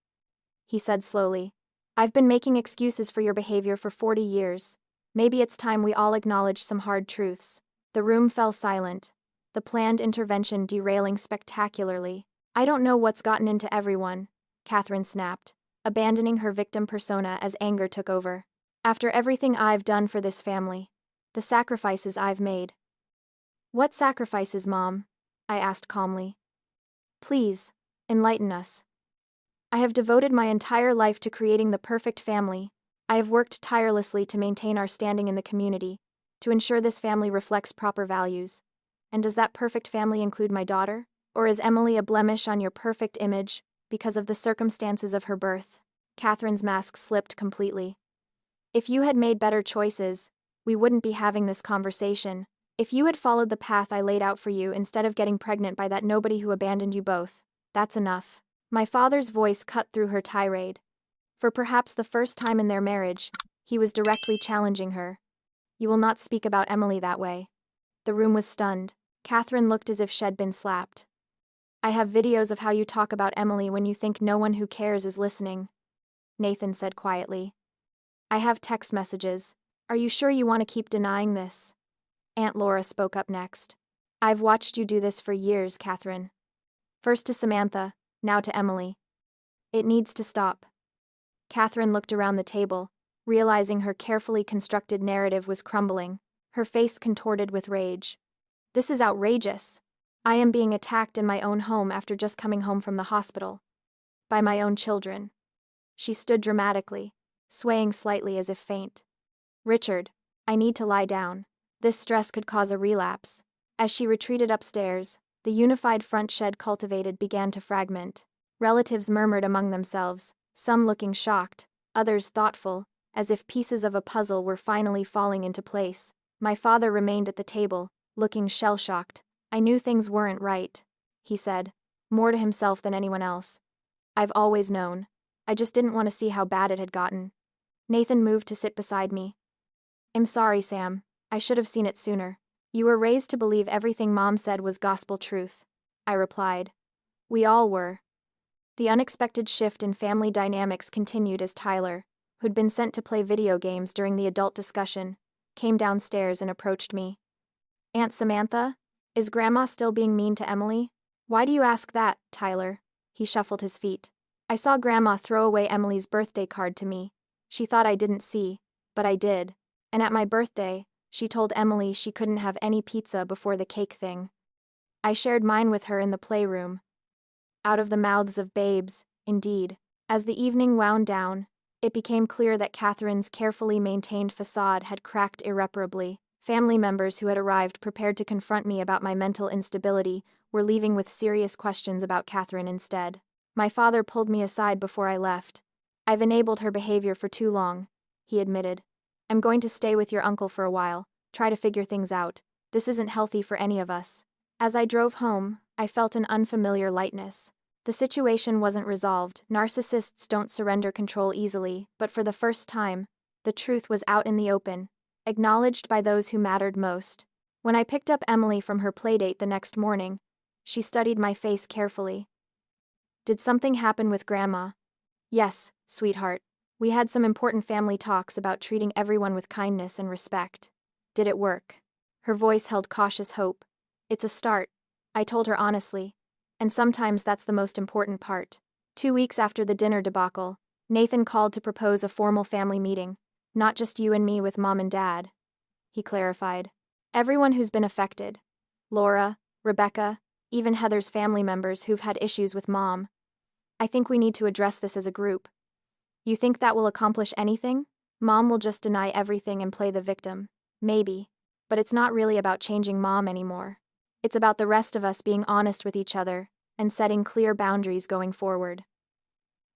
he said slowly, "I've been making excuses for your behavior for 40 years. Maybe it's time we all acknowledge some hard truths." The room fell silent, the planned intervention derailing spectacularly. "I don't know what's gotten into everyone," Catherine snapped, abandoning her victim persona as anger took over. "After everything I've done for this family, the sacrifices I've made." "What sacrifices, Mom?" I asked calmly. "Please, enlighten us." "I have devoted my entire life to creating the perfect family. I have worked tirelessly to maintain our standing in the community, to ensure this family reflects proper values. And does that perfect family include my daughter? Or is Emily a blemish on your perfect image because of the circumstances of her birth?" Catherine's mask slipped completely. "If you had made better choices, we wouldn't be having this conversation. If you had followed the path I laid out for you instead of getting pregnant by that nobody who abandoned you both, that's enough." My father's voice cut through her tirade. For perhaps the first time in their marriage, he was directly challenging her. "You will not speak about Emily that way." The room was stunned. Catherine looked as if she'd been slapped. I have videos of how you talk about Emily when you think no one who cares is listening, Nathan said quietly. I have text messages. Are you sure you want to keep denying this? Aunt Laura spoke up next. I've watched you do this for years, Catherine. First to Samantha, now to Emily. It needs to stop. Catherine looked around the table, realizing her carefully constructed narrative was crumbling, her face contorted with rage. This is outrageous. I am being attacked in my own home after just coming home from the hospital. By my own children. She stood dramatically, swaying slightly as if faint. Richard, I need to lie down. This stress could cause a relapse. As she retreated upstairs, the unified front shed cultivated began to fragment. Relatives murmured among themselves, some looking shocked, others thoughtful, as if pieces of a puzzle were finally falling into place. My father remained at the table, looking shell-shocked. I knew things weren't right, he said, more to himself than anyone else. I've always known. I just didn't want to see how bad it had gotten. Nathan moved to sit beside me. I'm sorry, Sam. I should have seen it sooner. You were raised to believe everything Mom said was gospel truth, I replied. We all were. The unexpected shift in family dynamics continued as Tyler, who'd been sent to play video games during the adult discussion, came downstairs and approached me. Aunt Samantha, is Grandma still being mean to Emily? Why do you ask that, Tyler? He shuffled his feet. I saw Grandma throw away Emily's birthday card to me. She thought I didn't see, but I did. And at my birthday, she told Emily she couldn't have any pizza before the cake thing. I shared mine with her in the playroom. Out of the mouths of babes, indeed. As the evening wound down, it became clear that Catherine's carefully maintained facade had cracked irreparably. Family members who had arrived prepared to confront me about my mental instability were leaving with serious questions about Catherine instead. My father pulled me aside before I left. I've enabled her behavior for too long, he admitted. I'm going to stay with your uncle for a while, try to figure things out. This isn't healthy for any of us. As I drove home, I felt an unfamiliar lightness. The situation wasn't resolved. Narcissists don't surrender control easily, but for the first time, the truth was out in the open, acknowledged by those who mattered most. When I picked up Emily from her playdate the next morning, she studied my face carefully. Did something happen with Grandma? Yes, sweetheart. We had some important family talks about treating everyone with kindness and respect. Did it work? Her voice held cautious hope. It's a start, I told her honestly. And sometimes that's the most important part. 2 weeks after the dinner debacle, Nathan called to propose a formal family meeting. Not just you and me with Mom and Dad, he clarified. Everyone who's been affected. Laura, Rebecca, even Heather's family members who've had issues with Mom. I think we need to address this as a group. You think that will accomplish anything? Mom will just deny everything and play the victim. Maybe. But it's not really about changing Mom anymore. It's about the rest of us being honest with each other and setting clear boundaries going forward.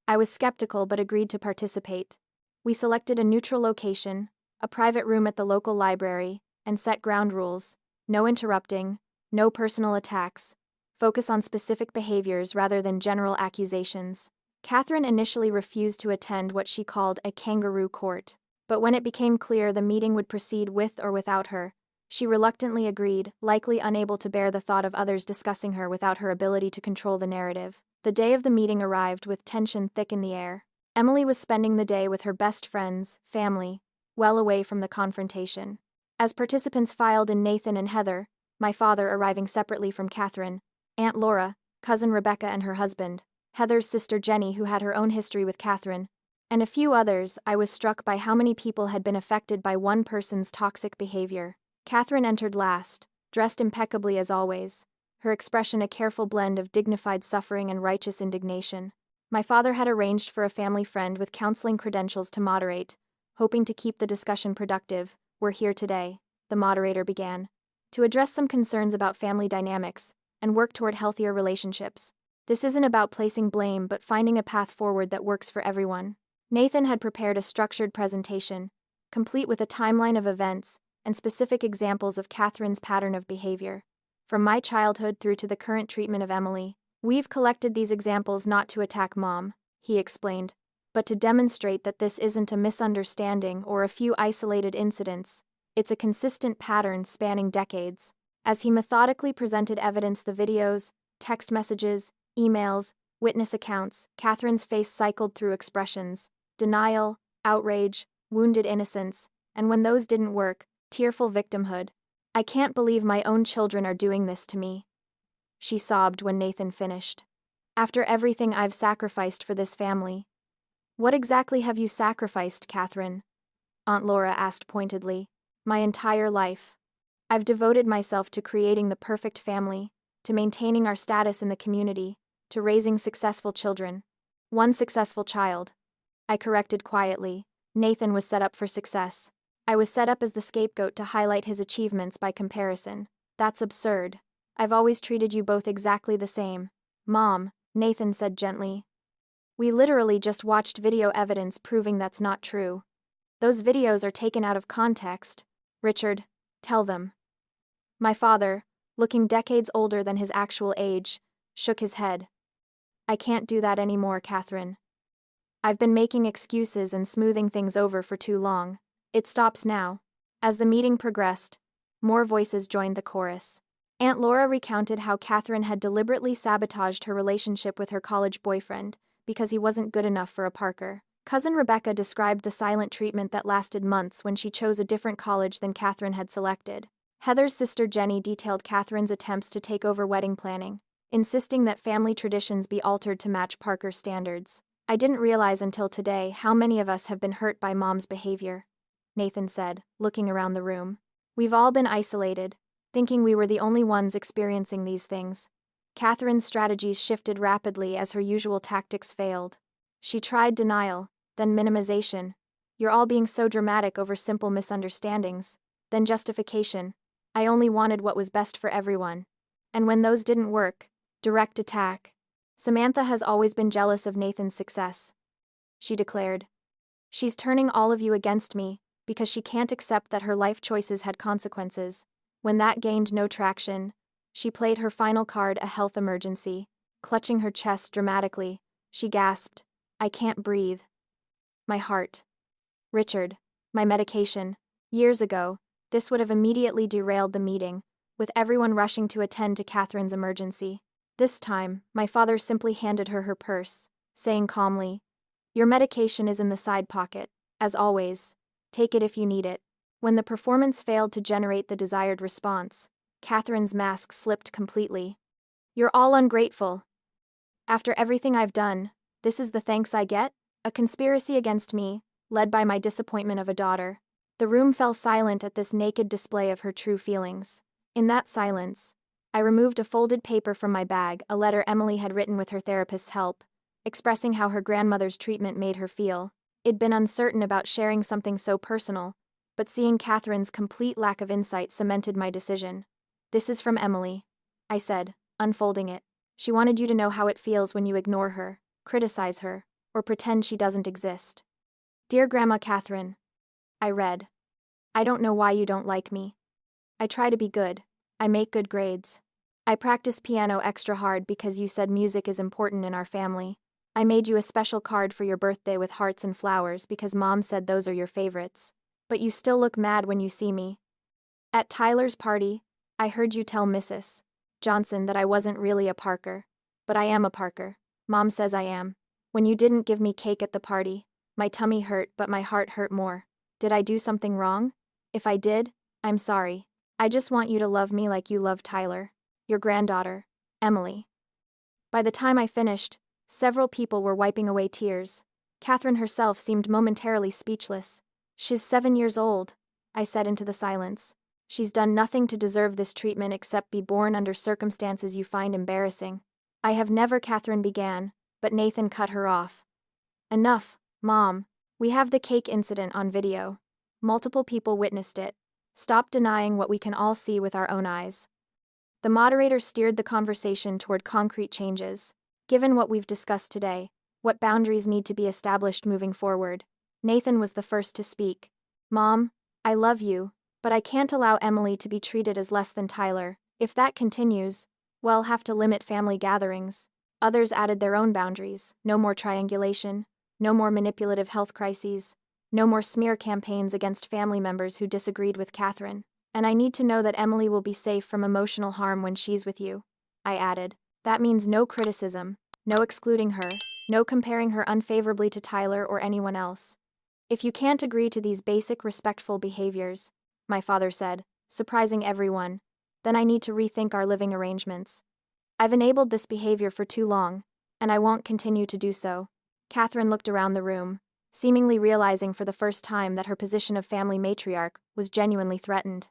I was skeptical but agreed to participate. We selected a neutral location, a private room at the local library, and set ground rules. No interrupting, no personal attacks. Focus on specific behaviors rather than general accusations. Catherine initially refused to attend what she called a kangaroo court, but when it became clear the meeting would proceed with or without her, she reluctantly agreed, likely unable to bear the thought of others discussing her without her ability to control the narrative. The day of the meeting arrived with tension thick in the air. Emily was spending the day with her best friends, family, well away from the confrontation. As participants filed in, Nathan and Heather, my father arriving separately from Catherine, Aunt Laura, cousin Rebecca and her husband, Heather's sister Jenny who had her own history with Catherine, and a few others, I was struck by how many people had been affected by one person's toxic behavior. Catherine entered last, dressed impeccably as always, her expression a careful blend of dignified suffering and righteous indignation. My father had arranged for a family friend with counseling credentials to moderate, hoping to keep the discussion productive. We're here today, the moderator began, to address some concerns about family dynamics and work toward healthier relationships. This isn't about placing blame but finding a path forward that works for everyone. Nathan had prepared a structured presentation, complete with a timeline of events and specific examples of Catherine's pattern of behavior. From my childhood through to the current treatment of Emily, we've collected these examples not to attack Mom, he explained, but to demonstrate that this isn't a misunderstanding or a few isolated incidents. It's a consistent pattern spanning decades. As he methodically presented evidence, the videos, text messages, emails, witness accounts, Catherine's face cycled through expressions: denial, outrage, wounded innocence, and when those didn't work, tearful victimhood. "I can't believe my own children are doing this to me," she sobbed when Nathan finished. "After everything I've sacrificed for this family." "What exactly have you sacrificed, Catherine?" Aunt Laura asked pointedly. "My entire life. I've devoted myself to creating the perfect family, to maintaining our status in the community, to raising successful children. One successful child," I corrected quietly. "Nathan was set up for success. I was set up as the scapegoat to highlight his achievements by comparison. That's absurd. I've always treated you both exactly the same." "Mom," Nathan said gently, "we literally just watched video evidence proving that's not true. Those videos are taken out of context." "Richard, tell them." My father, looking decades older than his actual age, shook his head. "I can't do that anymore, Catherine. I've been making excuses and smoothing things over for too long. It stops now." As the meeting progressed, more voices joined the chorus. Aunt Laura recounted how Catherine had deliberately sabotaged her relationship with her college boyfriend because he wasn't good enough for a Parker. Cousin Rebecca described the silent treatment that lasted months when she chose a different college than Catherine had selected. Heather's sister Jenny detailed Catherine's attempts to take over wedding planning, insisting that family traditions be altered to match Parker's standards. "I didn't realize until today how many of us have been hurt by Mom's behavior," Nathan said, looking around the room. "We've all been isolated, thinking we were the only ones experiencing these things." Catherine's strategies shifted rapidly as her usual tactics failed. She tried denial, then minimization. "You're all being so dramatic over simple misunderstandings." Then justification. "I only wanted what was best for everyone." And when those didn't work, direct attack. "Samantha has always been jealous of Nathan's success," she declared. "She's turning all of you against me because she can't accept that her life choices had consequences." When that gained no traction, she played her final card, a health emergency. Clutching her chest dramatically, she gasped, "I can't breathe. My heart. Richard, my medication." Years ago, this would have immediately derailed the meeting, with everyone rushing to attend to Catherine's emergency. This time, my father simply handed her her purse, saying calmly, "Your medication is in the side pocket, as always. Take it if you need it." When the performance failed to generate the desired response, Catherine's mask slipped completely. "You're all ungrateful. After everything I've done, this is the thanks I get? A conspiracy against me, led by my disappointment of a daughter." The room fell silent at this naked display of her true feelings. In that silence, I removed a folded paper from my bag, a letter Emily had written with her therapist's help, expressing how her grandmother's treatment made her feel. I'd been uncertain about sharing something so personal, but seeing Catherine's complete lack of insight cemented my decision. "This is from Emily," I said, unfolding it. "She wanted you to know how it feels when you ignore her, criticize her, or pretend she doesn't exist. Dear Grandma Catherine," I read. "I don't know why you don't like me. I try to be good. I make good grades. I practice piano extra hard because you said music is important in our family. I made you a special card for your birthday with hearts and flowers because Mom said those are your favorites. But you still look mad when you see me. At Tyler's party, I heard you tell Mrs. Johnson that I wasn't really a Parker. But I am a Parker. Mom says I am. When you didn't give me cake at the party, my tummy hurt but my heart hurt more. Did I do something wrong? If I did, I'm sorry. I just want you to love me like you love Tyler. Your granddaughter, Emily." By the time I finished, several people were wiping away tears. Catherine herself seemed momentarily speechless. "She's 7 years old," I said into the silence. "She's done nothing to deserve this treatment except be born under circumstances you find embarrassing." "I have never," Catherine began, but Nathan cut her off. "Enough, Mom. We have the cake incident on video. Multiple people witnessed it. Stop denying what we can all see with our own eyes." The moderator steered the conversation toward concrete changes. Given what we've discussed today, what boundaries need to be established moving forward? Nathan was the first to speak. "Mom, I love you, but I can't allow Emily to be treated as less than Tyler. If that continues, we'll have to limit family gatherings." Others added their own boundaries. No more triangulation, no more manipulative health crises, no more smear campaigns against family members who disagreed with Catherine. And I need to know that Emily will be safe from emotional harm when she's with you, I added. That means no criticism, no excluding her, no comparing her unfavorably to Tyler or anyone else. If you can't agree to these basic respectful behaviors, my father said, surprising everyone, then I need to rethink our living arrangements. I've enabled this behavior for too long, and I won't continue to do so. Catherine looked around the room, seemingly realizing for the first time that her position of family matriarch was genuinely threatened.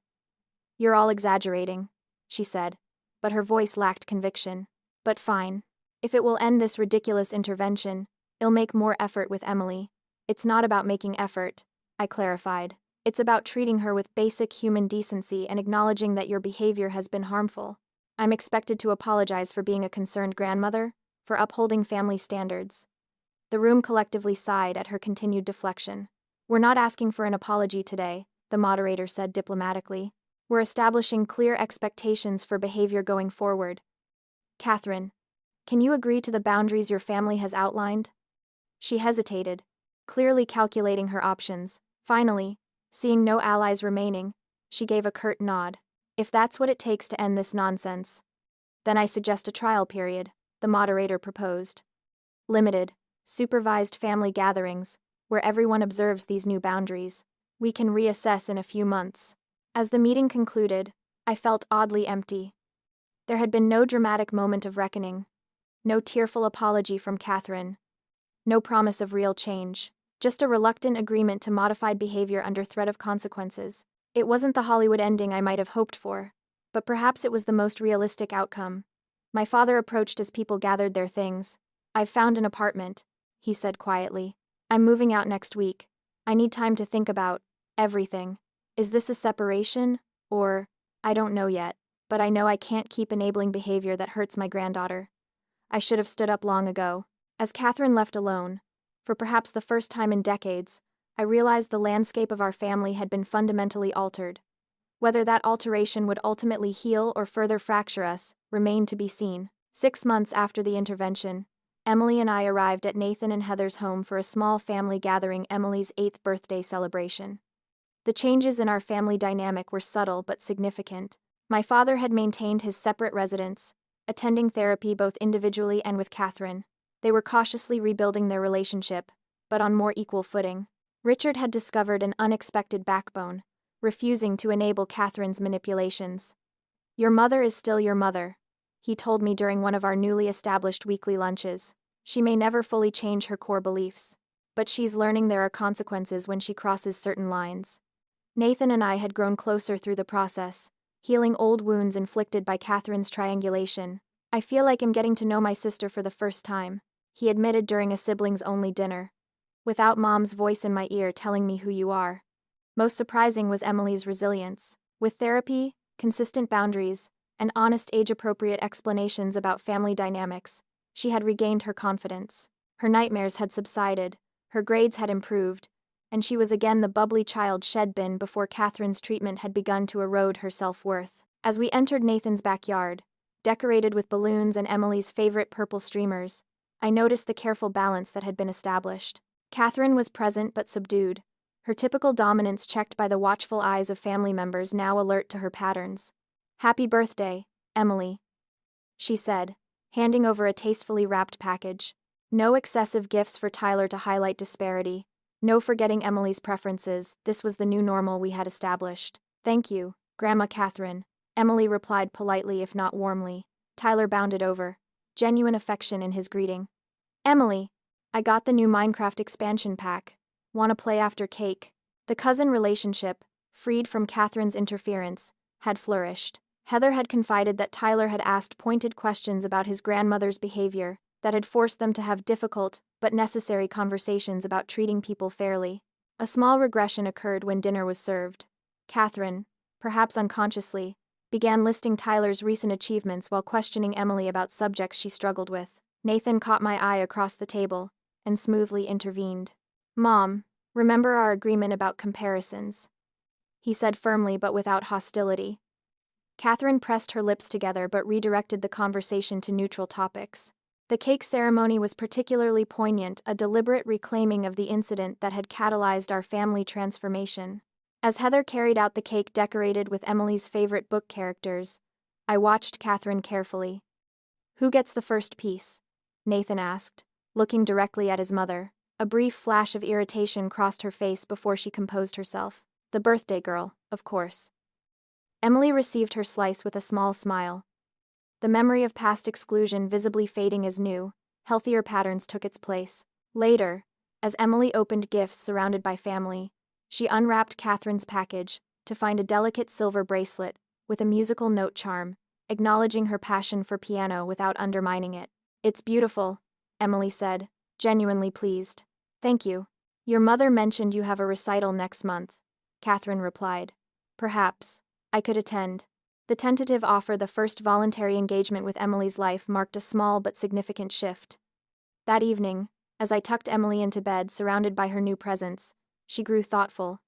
You're all exaggerating, she said, but her voice lacked conviction. But fine. If it will end this ridiculous intervention, it'll make more effort with Emily. It's not about making effort, I clarified. It's about treating her with basic human decency and acknowledging that your behavior has been harmful. I'm expected to apologize for being a concerned grandmother, for upholding family standards. The room collectively sighed at her continued deflection. We're not asking for an apology today, the moderator said diplomatically. We're establishing clear expectations for behavior going forward. Catherine, can you agree to the boundaries your family has outlined? She hesitated, clearly calculating her options. Finally, seeing no allies remaining, she gave a curt nod. If that's what it takes to end this nonsense, then I suggest a trial period, the moderator proposed. Limited, supervised family gatherings, where everyone observes these new boundaries. We can reassess in a few months. As the meeting concluded, I felt oddly empty. There had been no dramatic moment of reckoning, no tearful apology from Catherine, no promise of real change, just a reluctant agreement to modified behavior under threat of consequences. It wasn't the Hollywood ending I might have hoped for, but perhaps it was the most realistic outcome. My father approached as people gathered their things. I've found an apartment, he said quietly. I'm moving out next week. I need time to think about everything. Is this a separation, or, I don't know yet, but I know I can't keep enabling behavior that hurts my granddaughter. I should have stood up long ago. As Catherine left alone, for perhaps the first time in decades, I realized the landscape of our family had been fundamentally altered. Whether that alteration would ultimately heal or further fracture us remained to be seen. 6 months after the intervention, Emily and I arrived at Nathan and Heather's home for a small family gathering, Emily's 8th birthday celebration. The changes in our family dynamic were subtle but significant. My father had maintained his separate residence, attending therapy both individually and with Catherine. They were cautiously rebuilding their relationship, but on more equal footing. Richard had discovered an unexpected backbone, refusing to enable Catherine's manipulations. Your mother is still your mother, he told me during one of our newly established weekly lunches. She may never fully change her core beliefs, but she's learning there are consequences when she crosses certain lines. Nathan and I had grown closer through the process, healing old wounds inflicted by Catherine's triangulation. I feel like I'm getting to know my sister for the first time, he admitted during a siblings-only dinner. Without Mom's voice in my ear telling me who you are. Most surprising was Emily's resilience. With therapy, consistent boundaries, and honest age-appropriate explanations about family dynamics, she had regained her confidence. Her nightmares had subsided, her grades had improved, and she was again the bubbly child she'd been before Catherine's treatment had begun to erode her self-worth. As we entered Nathan's backyard, decorated with balloons and Emily's favorite purple streamers, I noticed the careful balance that had been established. Catherine was present but subdued, her typical dominance checked by the watchful eyes of family members now alert to her patterns. Happy birthday, Emily, she said, handing over a tastefully wrapped package. No excessive gifts for Tyler to highlight disparity. No forgetting Emily's preferences. This was the new normal we had established. Thank you, Grandma Catherine, Emily replied politely if not warmly. Tyler bounded over, genuine affection in his greeting. Emily, I got the new Minecraft expansion pack. Wanna play after cake? The cousin relationship, freed from Catherine's interference, had flourished. Heather had confided that Tyler had asked pointed questions about his grandmother's behavior that had forced them to have difficult but necessary conversations about treating people fairly. A small regression occurred when dinner was served. Catherine, perhaps unconsciously, began listing Tyler's recent achievements while questioning Emily about subjects she struggled with. Nathan caught my eye across the table and smoothly intervened. Mom, remember our agreement about comparisons, he said firmly but without hostility. Catherine pressed her lips together but redirected the conversation to neutral topics. The cake ceremony was particularly poignant, a deliberate reclaiming of the incident that had catalyzed our family transformation. As Heather carried out the cake decorated with Emily's favorite book characters, I watched Catherine carefully. "Who gets the first piece?" Nathan asked, looking directly at his mother. A brief flash of irritation crossed her face before she composed herself. "The birthday girl, of course." Emily received her slice with a small smile. The memory of past exclusion visibly fading as new, healthier patterns took its place. Later, as Emily opened gifts surrounded by family, she unwrapped Catherine's package to find a delicate silver bracelet with a musical note charm, acknowledging her passion for piano without undermining it. "It's beautiful," Emily said, genuinely pleased. "Thank you. Your mother mentioned you have a recital next month," Catherine replied. "Perhaps I could attend." The tentative offer, the first voluntary engagement with Emily's life, marked a small but significant shift. That evening, as I tucked Emily into bed surrounded by her new presents, she grew thoughtful.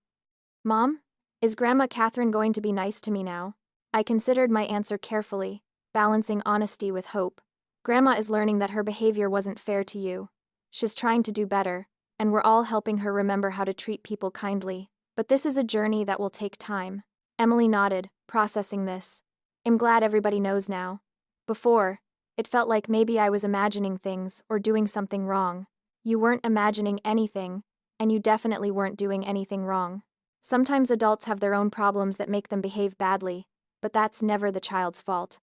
"Mom, is Grandma Catherine going to be nice to me now?" I considered my answer carefully, balancing honesty with hope. "Grandma is learning that her behavior wasn't fair to you. She's trying to do better, and we're all helping her remember how to treat people kindly. But this is a journey that will take time." Emily nodded, processing this. "I'm glad everybody knows now. Before, it felt like maybe I was imagining things or doing something wrong." "You weren't imagining anything, and you definitely weren't doing anything wrong. Sometimes adults have their own problems that make them behave badly, but that's never the child's fault."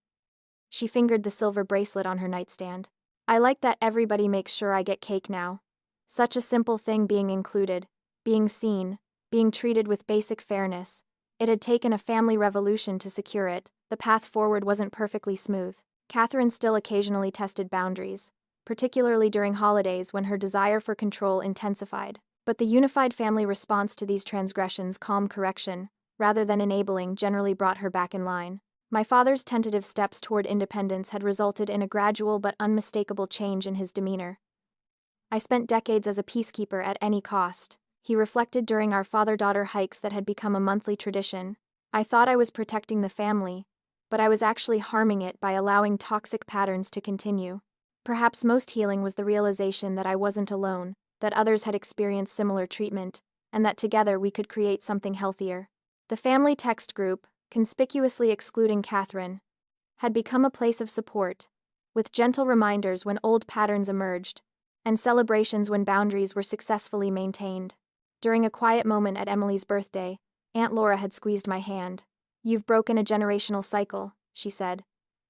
She fingered the silver bracelet on her nightstand. "I like that everybody makes sure I get cake now. Such a simple thing being included, being seen, being treated with basic fairness. It had taken a family revolution to secure it. The path forward wasn't perfectly smooth. Catherine still occasionally tested boundaries, particularly during holidays when her desire for control intensified. But the unified family response to these transgressions, calm correction, rather than enabling, generally brought her back in line. My father's tentative steps toward independence had resulted in a gradual but unmistakable change in his demeanor. "I spent decades as a peacekeeper at any cost," he reflected during our father-daughter hikes that had become a monthly tradition. "I thought I was protecting the family, but I was actually harming it by allowing toxic patterns to continue." Perhaps most healing was the realization that I wasn't alone, that others had experienced similar treatment, and that together we could create something healthier. The family text group, conspicuously excluding Catherine, had become a place of support, with gentle reminders when old patterns emerged, and celebrations when boundaries were successfully maintained. During a quiet moment at Emily's birthday, Aunt Laura had squeezed my hand. "You've broken a generational cycle," she said.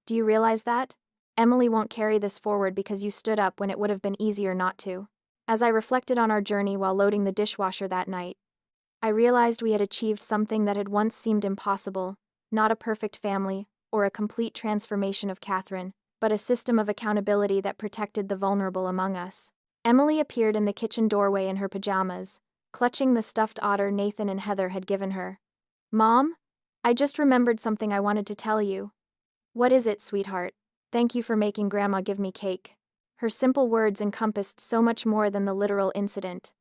"Do you realize that? Emily won't carry this forward because you stood up when it would have been easier not to." As I reflected on our journey while loading the dishwasher that night, I realized we had achieved something that had once seemed impossible, not a perfect family, or a complete transformation of Catherine, but a system of accountability that protected the vulnerable among us. Emily appeared in the kitchen doorway in her pajamas, clutching the stuffed otter Nathan and Heather had given her. "Mom, I just remembered something I wanted to tell you." "What is it, sweetheart?" "Thank you for making Grandma give me cake." Her simple words encompassed so much more than the literal incident.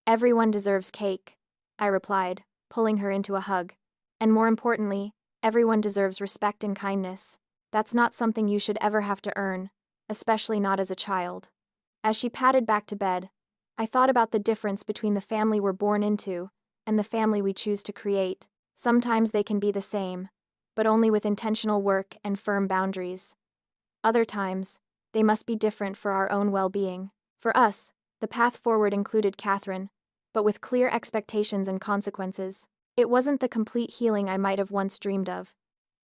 "Everyone deserves cake," I replied, pulling her into a hug. "And more importantly, everyone deserves respect and kindness. That's not something you should ever have to earn, especially not as a child." As she padded back to bed, I thought about the difference between the family we're born into and the family we choose to create. Sometimes they can be the same, but only with intentional work and firm boundaries. Other times, they must be different for our own well-being. For us, the path forward included Catherine, but with clear expectations and consequences. It wasn't the complete healing I might have once dreamed of,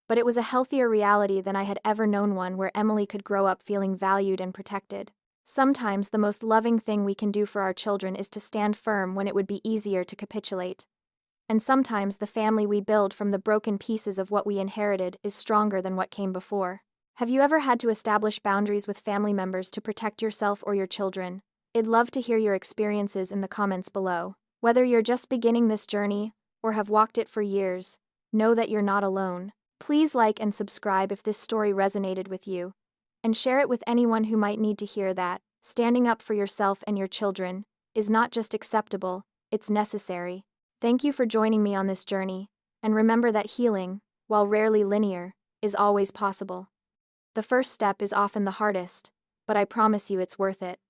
but it was a healthier reality than I had ever known, one where Emily could grow up feeling valued and protected. Sometimes the most loving thing we can do for our children is to stand firm when it would be easier to capitulate. And sometimes the family we build from the broken pieces of what we inherited is stronger than what came before. Have you ever had to establish boundaries with family members to protect yourself or your children? I'd love to hear your experiences in the comments below. Whether you're just beginning this journey or have walked it for years, know that you're not alone. Please like and subscribe if this story resonated with you, and share it with anyone who might need to hear that standing up for yourself and your children is not just acceptable, it's necessary. Thank you for joining me on this journey, and remember that healing, while rarely linear, is always possible. The first step is often the hardest, but I promise you it's worth it.